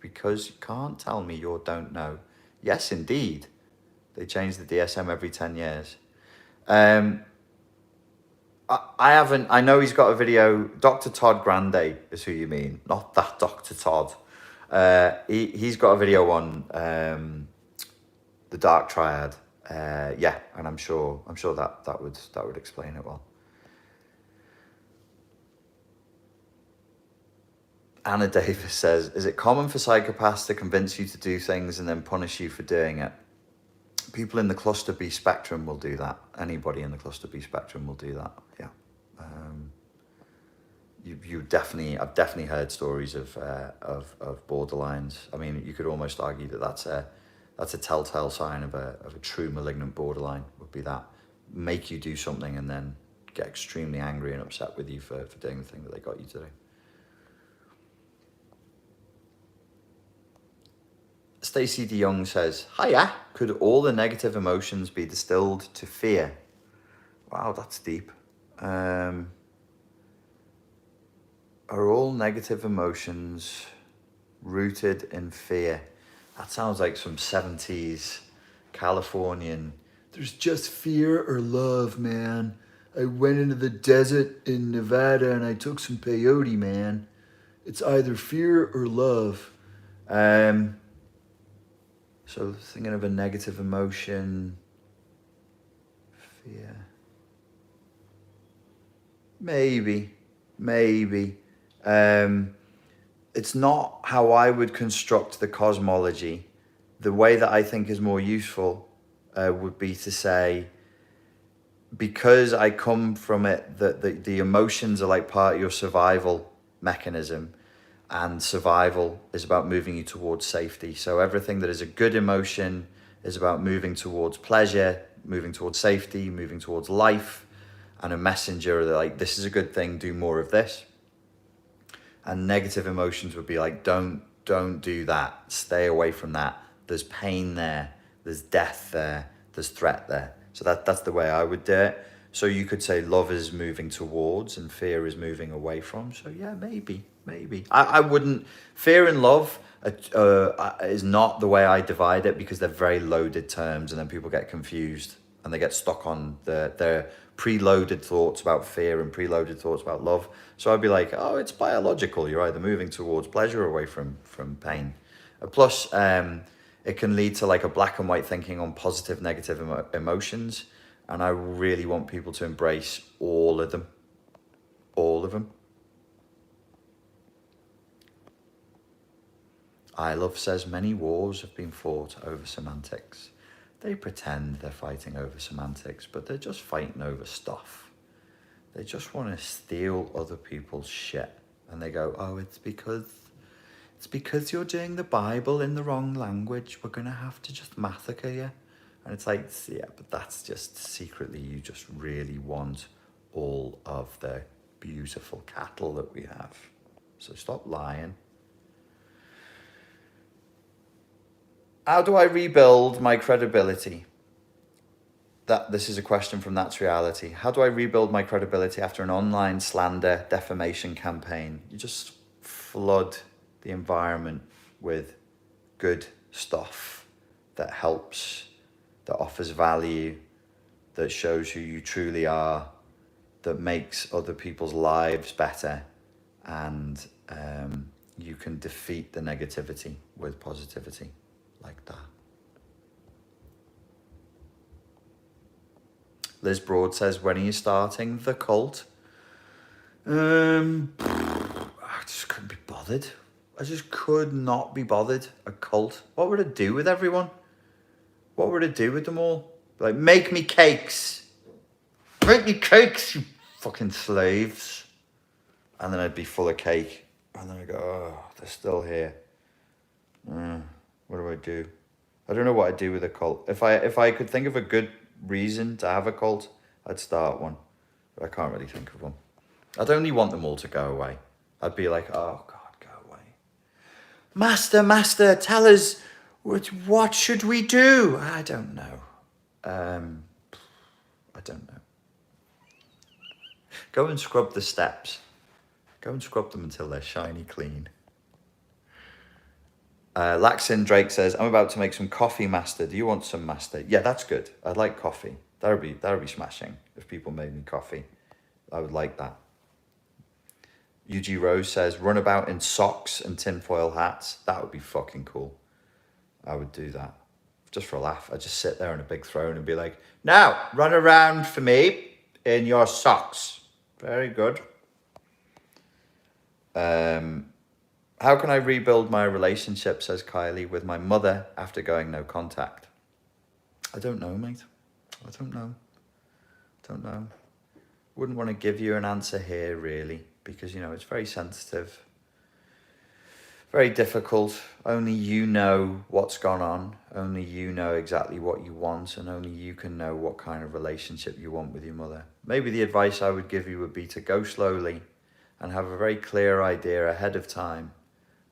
Because you can't tell me you don't know. Yes, indeed. They change the DSM every 10 years. I haven't, I know he's got a video. Dr. Todd Grande is who you mean, not that Dr. Todd. He's got a video on the dark triad. Yeah, and I'm sure that would explain it well. Anna Davis says, is it common for psychopaths to convince you to do things and then punish you for doing it? People in the cluster B spectrum will do that. Anybody in the cluster B spectrum will do that. Yeah. I've definitely heard stories of borderlines. I mean, you could almost argue that that's a telltale sign of a true malignant borderline, would be that. Make you do something and then get extremely angry and upset with you for doing the thing that they got you to do. Stacey DeYoung says, hiya, could all the negative emotions be distilled to fear? Wow, that's deep. Are all negative emotions rooted in fear? That sounds like some 70s Californian. There's just fear or love, man. I went into the desert in Nevada and I took some peyote, man. It's either fear or love. So thinking of a negative emotion, fear. Maybe. It's not how I would construct the cosmology. The way that I think is more useful would be to say, because I come from it, that the emotions are like part of your survival mechanism, and survival is about moving you towards safety. So everything that is a good emotion is about moving towards pleasure, moving towards safety, moving towards life, and a messenger that like, this is a good thing, do more of this. And negative emotions would be like, don't do that, stay away from that. There's pain there, there's death there, there's threat there. So that's the way I would do it. So you could say love is moving towards and fear is moving away from. So yeah, maybe. I wouldn't, fear and love is not the way I divide it, because they're very loaded terms and then people get confused and they get stuck on their preloaded thoughts about fear and preloaded thoughts about love. So I'd be like, oh, it's biological. You're either moving towards pleasure or away from pain. Plus, it can lead to like a black and white thinking on positive, negative emotions. And I really want people to embrace all of them. All of them. I Love says many wars have been fought over semantics. They pretend they're fighting over semantics, but they're just fighting over stuff. They just want to steal other people's shit. And they go, oh, it's because you're doing the Bible in the wrong language. We're going to have to just massacre you. And it's like, yeah, but that's just secretly, you just really want all of the beautiful cattle that we have. So stop lying. How do I rebuild my credibility? This is a question from That's Reality. How do I rebuild my credibility after an online slander defamation campaign? You just flood the environment with good stuff that helps, that offers value, that shows who you truly are, that makes other people's lives better, and you can defeat the negativity with positivity. Like that. Liz Broad says, when are you starting the cult? I just couldn't be bothered. I just could not be bothered. A cult. What would it do with everyone? What would it do with them all? Like, make me cakes. Make me cakes, you fucking slaves. And then I'd be full of cake. And then I'd go, oh, they're still here. What do I do? I don't know what I'd do with a cult. If I could think of a good reason to have a cult, I'd start one. But I can't really think of one. I'd only want them all to go away. I'd be like, oh God, go away. Master, tell us, what should we do? I don't know. I don't know. Go and scrub the steps. Go and scrub them until they're shiny clean. Laxin Drake says, I'm about to make some coffee, master. Do you want some, master? Yeah, that's good. I'd like coffee. That would be smashing if people made me coffee. I would like that. UG Rose says, run about in socks and tinfoil hats. That would be fucking cool. I would do that. Just for a laugh. I'd just sit there on a big throne and be like, now, run around for me in your socks. Very good. How can I rebuild my relationship, says Kylie, with my mother after going no contact? I don't know, mate. I don't know. Wouldn't want to give you an answer here, really, because, it's very sensitive. Very difficult. Only you know what's gone on. Only you know exactly what you want, and only you can know what kind of relationship you want with your mother. Maybe the advice I would give you would be to go slowly and have a very clear idea ahead of time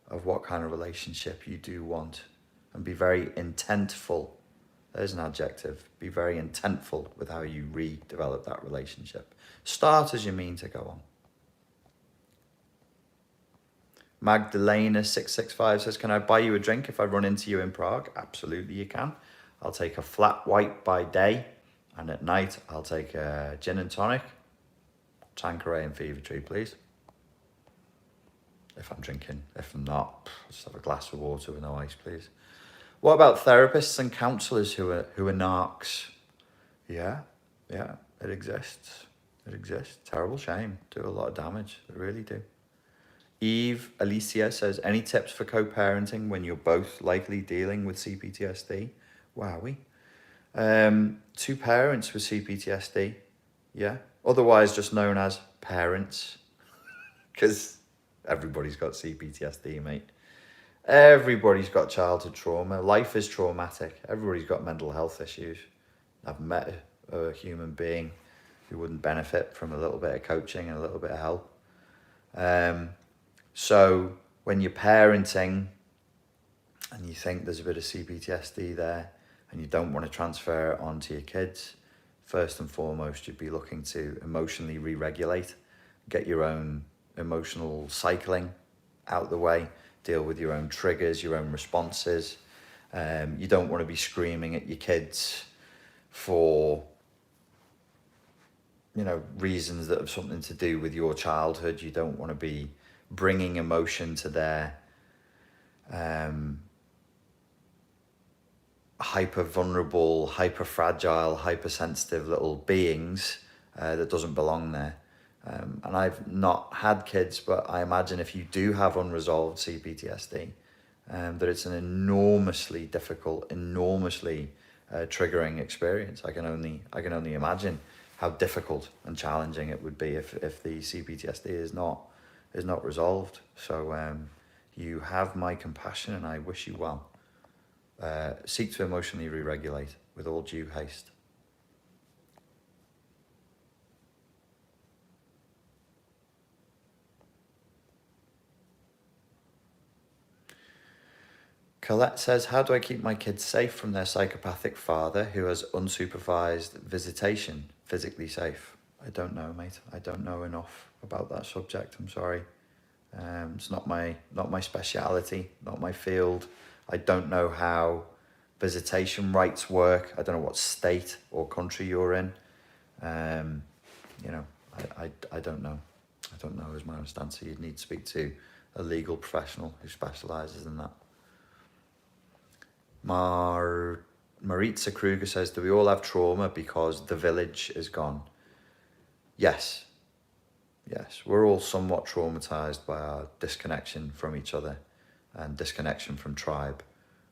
of what kind of relationship you do want. and be very intentful. There's an adjective. Be very intentful with how you redevelop that relationship. Start as you mean to go on. Magdalena665 says, can I buy you a drink if I run into you in Prague? Absolutely you can. I'll take a flat white by day, and at night I'll take a gin and tonic, Tanqueray and Fever Tree, please. If I'm drinking. If I'm not, just have a glass of water with no ice, please. What about therapists and counsellors who are narcs? Yeah, it exists. It exists. Terrible shame. Do a lot of damage. They really do. Eve Alicia says, any tips for co-parenting when you're both likely dealing with CPTSD? Wowie. Two parents with CPTSD, yeah. Otherwise just known as parents, because everybody's got CPTSD, mate. Everybody's got childhood trauma. Life is traumatic. Everybody's got mental health issues. I've met a human being who wouldn't benefit from a little bit of coaching and a little bit of help. So when you're parenting and you think there's a bit of CPTSD there and you don't want to transfer it onto your kids, first and foremost, you'd be looking to emotionally re-regulate, get your own emotional cycling out the way, deal with your own triggers, your own responses. You don't want to be screaming at your kids for, reasons that have something to do with your childhood. You don't want to be bringing emotion to their hyper vulnerable, hyper fragile, hypersensitive little beings that doesn't belong there. And I've not had kids, but I imagine if you do have unresolved CPTSD, that it's an enormously difficult, enormously triggering experience. I can only imagine how difficult and challenging it would be if the CPTSD is not resolved. So you have my compassion and I wish you well. Seek to emotionally re-regulate with all due haste. Colette says, how do I keep my kids safe from their psychopathic father who has unsupervised visitation, physically safe? I don't know, mate. I don't know enough about that subject. I'm sorry. It's not my speciality, not my field. I don't know how visitation rights work. I don't know what state or country you're in. I don't know. I don't know is my honest answer. You'd need to speak to a legal professional who specialises in that. Maritza Kruger says, do we all have trauma because the village is gone? Yes. Yes, we're all somewhat traumatized by our disconnection from each other and disconnection from tribe.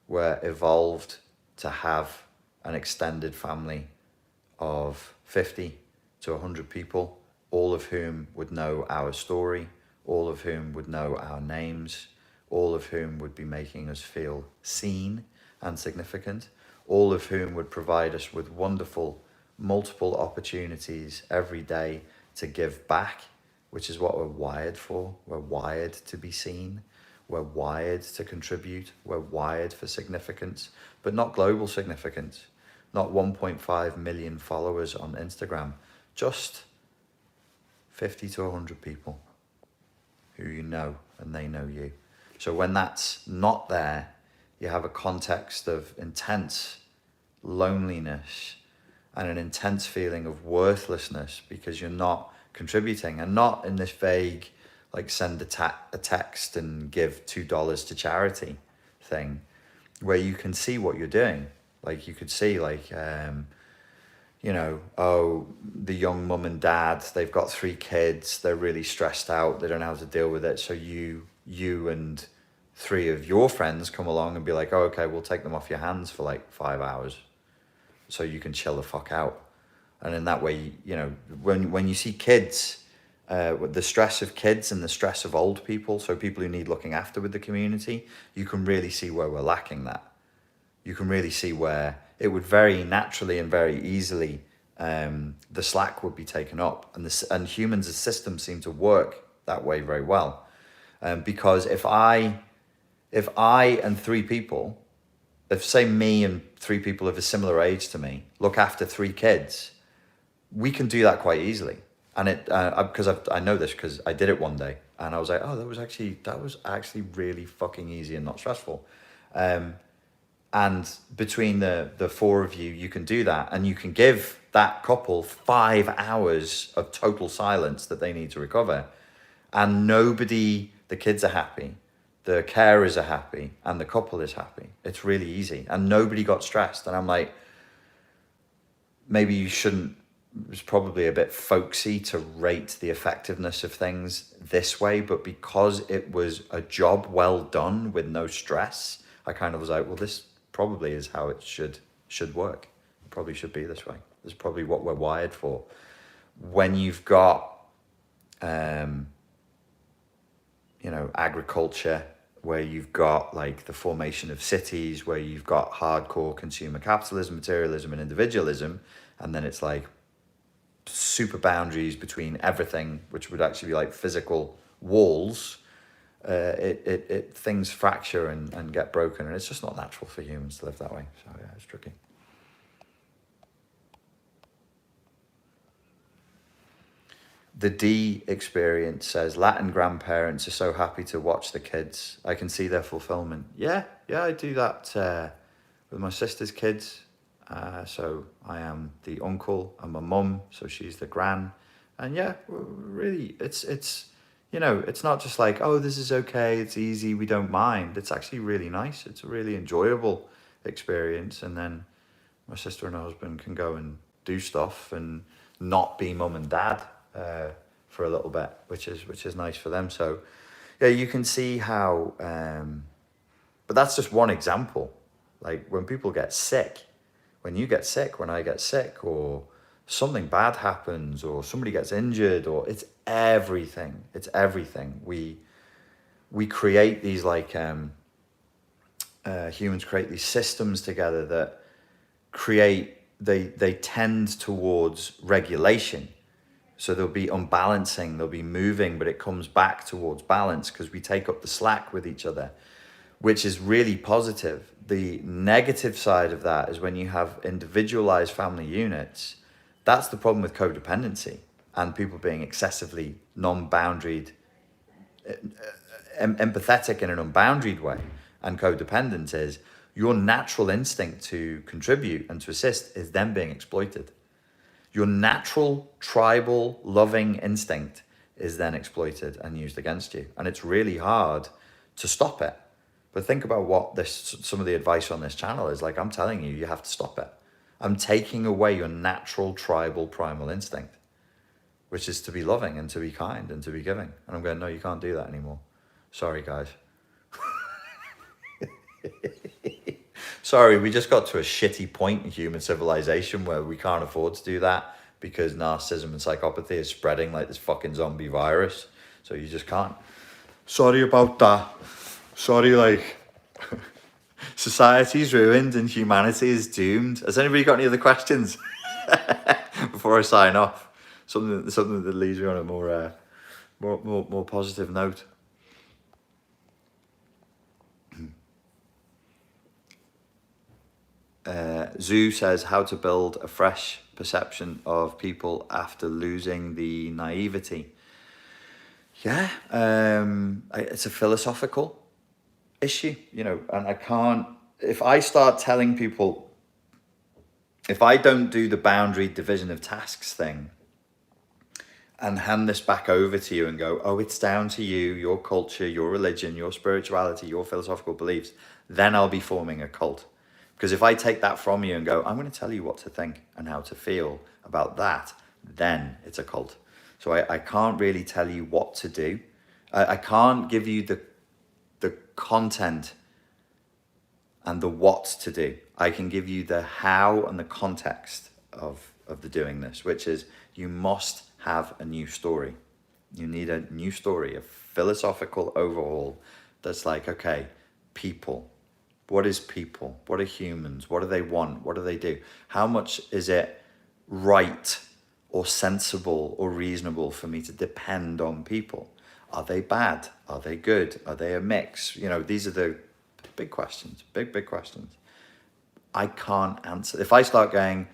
We're evolved to have an extended family of 50 to 100 people, all of whom would know our story, all of whom would know our names, all of whom would be making us feel seen and significant, all of whom would provide us with wonderful, multiple opportunities every day to give back, which is what we're wired for. We're wired to be seen. We're wired to contribute. We're wired for significance, but not global significance, not 1.5 million followers on Instagram, just 50 to 100 people who you know and they know you. So when that's not there, you have a context of intense loneliness and an intense feeling of worthlessness because you're not contributing, and not in this vague, like send a text and give $2 to charity thing, where you can see what you're doing. Like you could see the young mum and dad, they've got 3 kids, they're really stressed out, they don't know how to deal with it. So you and 3 of your friends come along and be like, oh, okay, we'll take them off your hands for like 5 hours so you can chill the fuck out. And in that way, when you see kids, the stress of kids and the stress of old people, so people who need looking after with the community, you can really see where we're lacking that. You can really see where it would very naturally and very easily, the slack would be taken up. And humans as systems seem to work that way very well. Because if I and 3 people if say me and 3 people of a similar age to me look after 3 kids, we can do that quite easily. And it, because I know this because I did it one day and I was like, oh, that was actually really fucking easy and not stressful. And between the 4 of you, you can do that, and you can give that couple 5 hours of total silence that they need to recover. And the kids are happy, the carers are happy, and the couple is happy. It's really easy, and nobody got stressed. And I'm like, maybe you shouldn't, it's probably a bit folksy to rate the effectiveness of things this way, but because it was a job well done with no stress, I kind of was like, well, this probably is how it should work. It probably should be this way. This is probably what we're wired for. When you've got, agriculture, where you've got like the formation of cities, where you've got hardcore consumer capitalism, materialism, and individualism, and then it's like super boundaries between everything, which would actually be like physical walls. Things fracture and get broken, and it's just not natural for humans to live that way. So yeah, it's tricky. The D experience says Latin grandparents are so happy to watch the kids. I can see their fulfillment. Yeah, I do that with my sister's kids. So I am the uncle, and my mum, so she's the gran. And yeah, really, it's not just like, oh, this is okay, it's easy, we don't mind. It's actually really nice. It's a really enjoyable experience. And then my sister and her husband can go and do stuff and not be mum and dad for a little bit, which is nice for them. So yeah, you can see how, but that's just one example. Like when people get sick, when you get sick, when I get sick, or something bad happens, or somebody gets injured, or it's everything. We create these like, humans create these systems together that they tend towards regulation. So there'll be unbalancing, there'll be moving, but it comes back towards balance because we take up the slack with each other, which is really positive. The negative side of that is when you have individualized family units, that's the problem with codependency and people being excessively non-boundaried, empathetic in an unboundaried way. And codependent is your natural instinct to contribute and to assist is then being exploited. Your natural, tribal, loving instinct is then exploited and used against you. And it's really hard to stop it. But think about some of the advice on this channel is like, I'm telling you, you have to stop it. I'm taking away your natural, tribal, primal instinct, which is to be loving and to be kind and to be giving. And I'm going, no, you can't do that anymore. Sorry, guys. Sorry, we just got to a shitty point in human civilization where we can't afford to do that because narcissism and psychopathy is spreading like this fucking zombie virus. So you just can't. Sorry about that. Sorry, like, society's ruined and humanity is doomed. Has anybody got any other questions before I sign off? Something that leaves me on a more positive note. Zoo says how to build a fresh perception of people after losing the naivety. Yeah, it's a philosophical issue, and I can't, if I start telling people, if I don't do the boundary division of tasks thing and hand this back over to you and go, oh, it's down to you, your culture, your religion, your spirituality, your philosophical beliefs, then I'll be forming a cult. Because if I take that from you and go, I'm going to tell you what to think and how to feel about that, then it's a cult. So I can't really tell you what to do. I can't give you the content and the what to do. I can give you the how and the context of the doing this, which is you must have a new story. You need a new story, a philosophical overhaul that's like, okay, people. What is people? What are humans? What do they want? What do they do? How much is it right or sensible or reasonable for me to depend on people? Are they bad? Are they good? Are they a mix? These are the big questions, big questions. I can't answer. If I start going,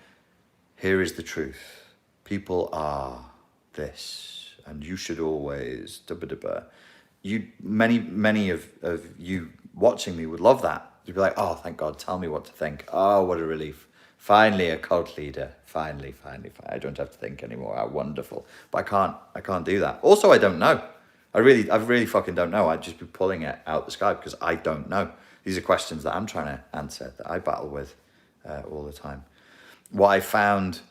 here is the truth, people are this, and you should always, many of you watching me would love that. You'd be like, oh, thank God, tell me what to think. Oh, what a relief. Finally, a cult leader. Finally. I don't have to think anymore. How wonderful. But I can't do that. Also, I don't know. I really fucking don't know. I'd just be pulling it out the sky because I don't know. These are questions that I'm trying to answer, that I battle with all the time. What I found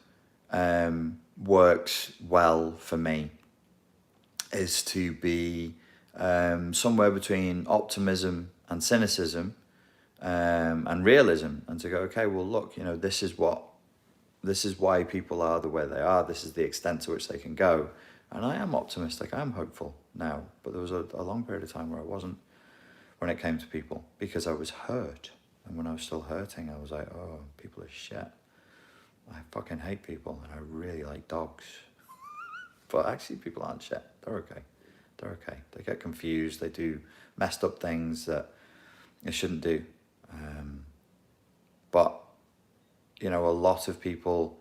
works well for me is to be somewhere between optimism and cynicism and realism, and to go, okay, well, look, this is why people are the way they are. This is the extent to which they can go. And I am optimistic. I am hopeful now. But there was a long period of time where I wasn't when it came to people, because I was hurt. And when I was still hurting, I was like, oh, people are shit. I fucking hate people, and I really like dogs. But actually, people aren't shit. They're okay. They get confused. They do messed up things that they shouldn't do. But, a lot of people,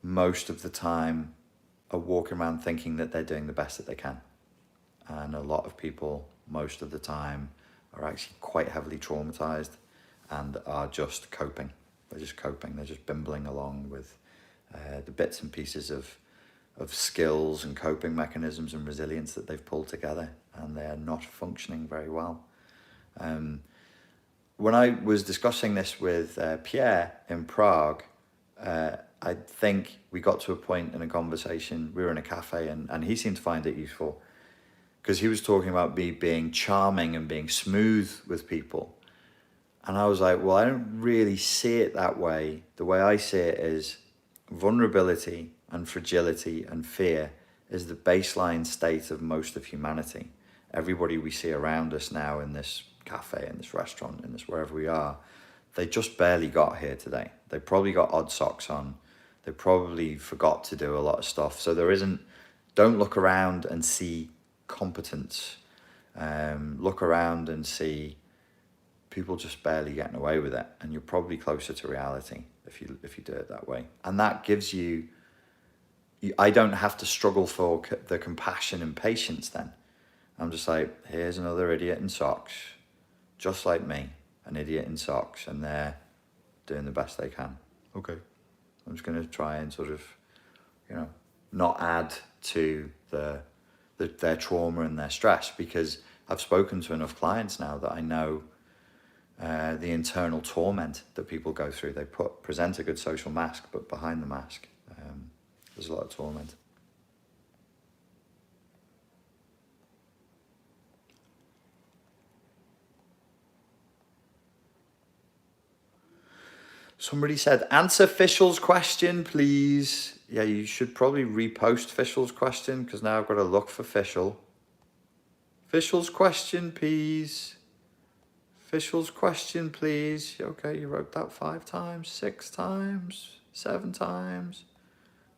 most of the time, are walking around thinking that they're doing the best that they can. And a lot of people, most of the time, are actually quite heavily traumatized and are just coping. They're just coping. They're just bimbling along with the bits and pieces of skills and coping mechanisms and resilience that they've pulled together, and they're not functioning very well. When I was discussing this with Pierre in Prague, I think we got to a point in a conversation, we were in a cafe, and he seemed to find it useful because he was talking about me being charming and being smooth with people. And I was like, well, I don't really see it that way. The way I see it is vulnerability and fragility and fear is the baseline state of most of humanity. Everybody we see around us now in this cafe, in this restaurant, in this wherever we are, they just barely got here today. They probably got odd socks on. They probably forgot to do a lot of stuff. So don't look around and see competence. Look around and see people just barely getting away with it. And you're probably closer to reality if you do it that way. And that gives you, I don't have to struggle for the compassion and patience then. I'm just like, here's another idiot in socks, just like me, an idiot in socks, and they're doing the best they can. Okay. I'm just going to try and sort of, not add to their trauma and their stress, because I've spoken to enough clients now that I know the internal torment that people go through. They present a good social mask, but behind the mask, there's a lot of torment. Somebody said, answer Fishel's question, please. Yeah, you should probably repost Fishel's question, because now I've got to look for Fishel. Fishel's question, please. Fishel's question, please. Okay, you wrote that 5 times, 6 times, 7 times.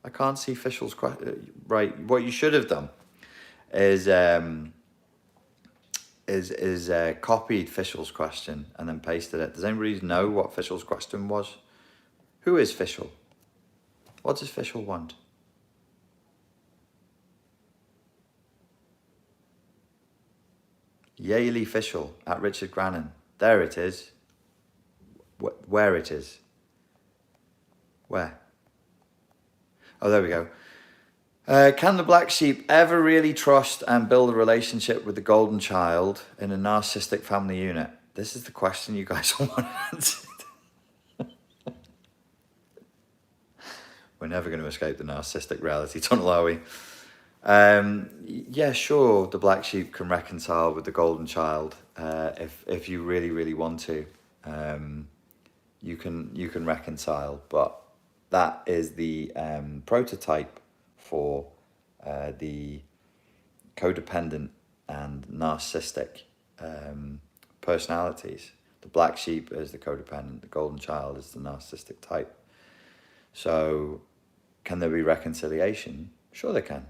I can't see Fishel's question. Right, what you should have done is copied Fishel's question and then pasted it. Does anybody know what Fishel's question was? Who is Fishel? What does Fishel want? Yaley Fishel at Richard Grannon. There it is. Where it is? Where? Oh, there we go. Can the black sheep ever really trust and build a relationship with the golden child in a narcissistic family unit? This is the question you guys all want answered. We're never going to escape the narcissistic reality tunnel, are we? Yeah, sure, the black sheep can reconcile with the golden child if you really, really want to. You can reconcile, but that is the prototype for the codependent and narcissistic personalities. The black sheep is the codependent, the golden child is the narcissistic type. So can there be reconciliation? Sure there can.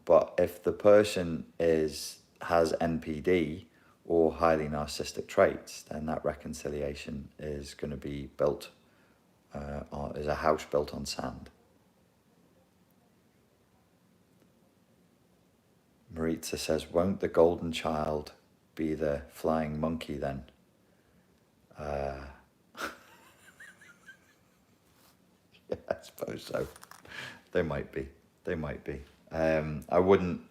But if the person has NPD or highly narcissistic traits, then that reconciliation is going to be built, is a house built on sand. Maritza says, won't the golden child be the flying monkey then? Yeah, I suppose so. They might be. They might be. I wouldn't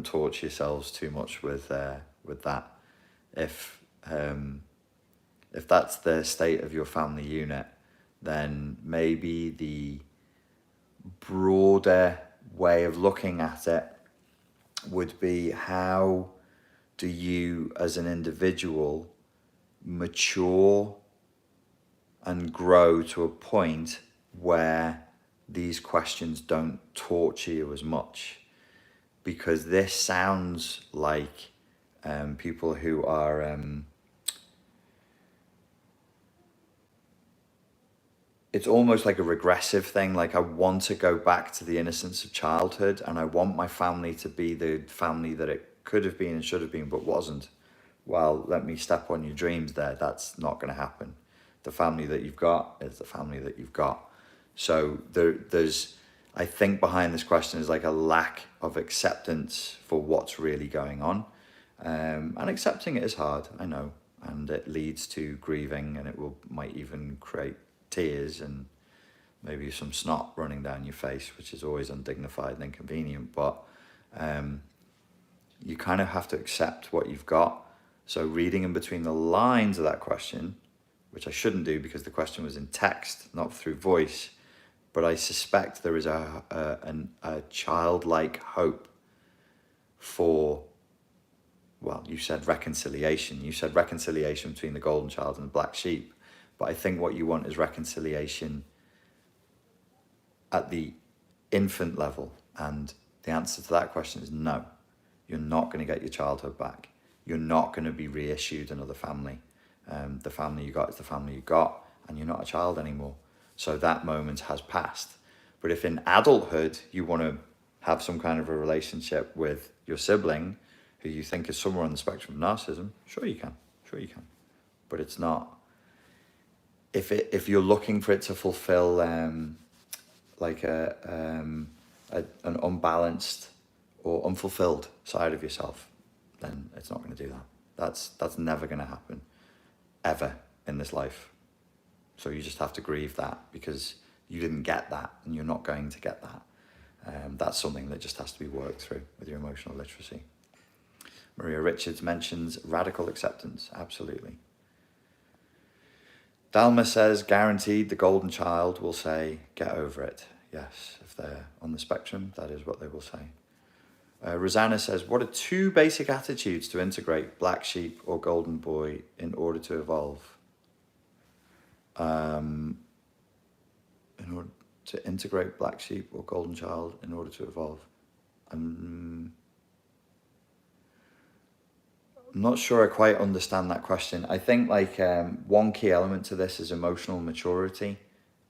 torture yourselves too much with that. If that's the state of your family unit, then maybe the broader way of looking at it would be, how do you as an individual mature and grow to a point where these questions don't torture you as much? Because this sounds like people who are it's almost like a regressive thing. Like, I want to go back to the innocence of childhood, and I want my family to be the family that it could have been and should have been, but wasn't. Well, let me step on your dreams there. That's not going to happen. The family that you've got is the family that you've got. So there's, I think behind this question is like a lack of acceptance for what's really going on. And accepting it is hard, I know. And it leads to grieving, and might even create tears and maybe some snot running down your face, which is always undignified and inconvenient. But you kind of have to accept what you've got. So reading in between the lines of that question, which I shouldn't do because the question was in text, not through voice, but I suspect there is a childlike hope for, well, you said reconciliation. You said reconciliation between the golden child and the black sheep. But I think what you want is reconciliation at the infant level. And the answer to that question is no. You're not going to get your childhood back. You're not going to be reissued another family. The family you got is the family you got, and you're not a child anymore. So that moment has passed. But if in adulthood you want to have some kind of a relationship with your sibling who you think is somewhere on the spectrum of narcissism, sure you can. But it's not. If you're looking for it to fulfill like an unbalanced or unfulfilled side of yourself, then it's not going to do that. That's never going to happen, ever in this life. So you just have to grieve that, because you didn't get that, and you're not going to get that. That's something that just has to be worked through with your emotional literacy. Maria Richards mentions radical acceptance. Absolutely. Dalma says, guaranteed the golden child will say, get over it. Yes, if they're on the spectrum, that is what they will say. Rosanna says, what are two basic attitudes to integrate black sheep or golden boy in order to evolve? In order to integrate black sheep or golden child in order to evolve? I'm not sure I quite understand that question. I think like one key element to this is emotional maturity,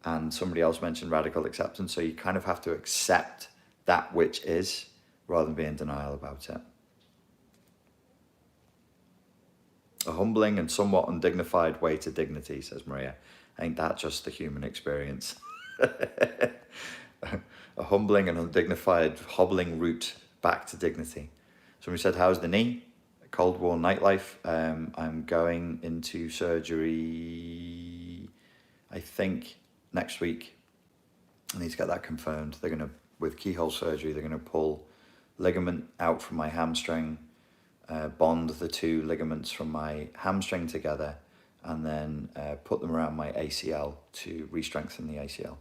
and somebody else mentioned radical acceptance. So you kind of have to accept that which is, rather than be in denial about it. A humbling and somewhat undignified way to dignity, says Maria. Ain't that just the human experience? A humbling and undignified hobbling route back to dignity. Somebody said, how's the knee? Cold War nightlife. I'm going into surgery, I think, next week. I need to get that confirmed. They're going to, with keyhole surgery, they're going to pull ligament out from my hamstring, bond the two ligaments from my hamstring together, and then put them around my ACL to re-strengthen the ACL.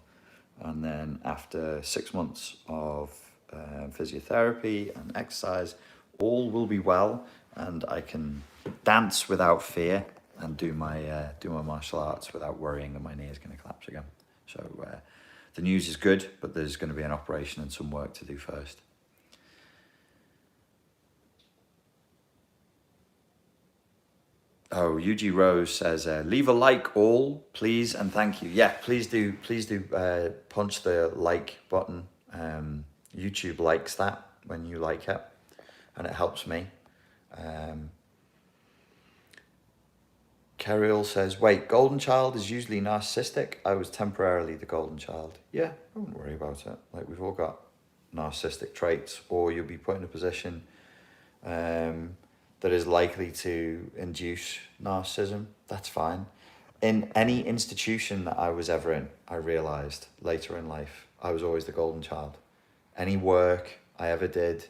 And then after 6 months of physiotherapy and exercise, all will be well, and I can dance without fear and do my martial arts without worrying that my knee is going to collapse again. So the news is good, but there's going to be an operation and some work to do first. Oh, UG Rose says, leave a like all, please, and thank you. Yeah, please do punch the like button. YouTube likes that when you like it, and it helps me. Kerrill says, wait, golden child is usually narcissistic? I was temporarily the golden child. Yeah, I wouldn't worry about it. Like, we've all got narcissistic traits, or you'll be put in a position that is likely to induce narcissism. That's fine. In any institution that I was ever in, I realized later in life, I was always the golden child. Any work I ever did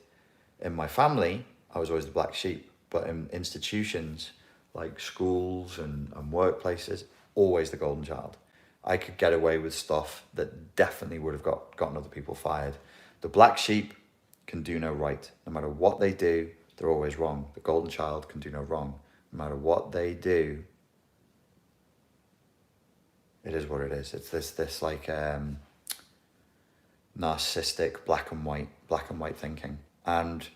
in my family, I was always the black sheep. But in institutions like schools and workplaces, always the golden child. I could get away with stuff that definitely would have gotten other people fired. The black sheep can do no right. No matter what they do, they're always wrong. The golden child can do no wrong. No matter what they do, it is what it is. It's this like narcissistic black and white thinking. And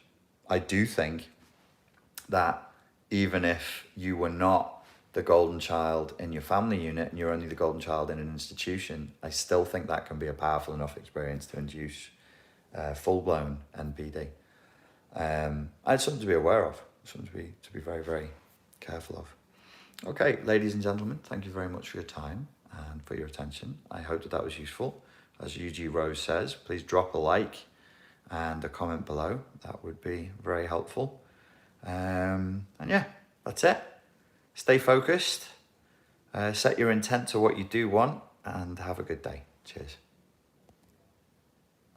I do think that even if you were not the golden child in your family unit and you're only the golden child in an institution, I still think that can be a powerful enough experience to induce full-blown NPD. And it's something to be aware of, something to be very, very careful of. Okay, ladies and gentlemen, thank you very much for your time and for your attention. I hope that was useful. As UG Rose says, please drop a like and a comment below. That would be very helpful. And yeah, that's it. Stay focused, set your intent to what you do want, and have a good day. Cheers.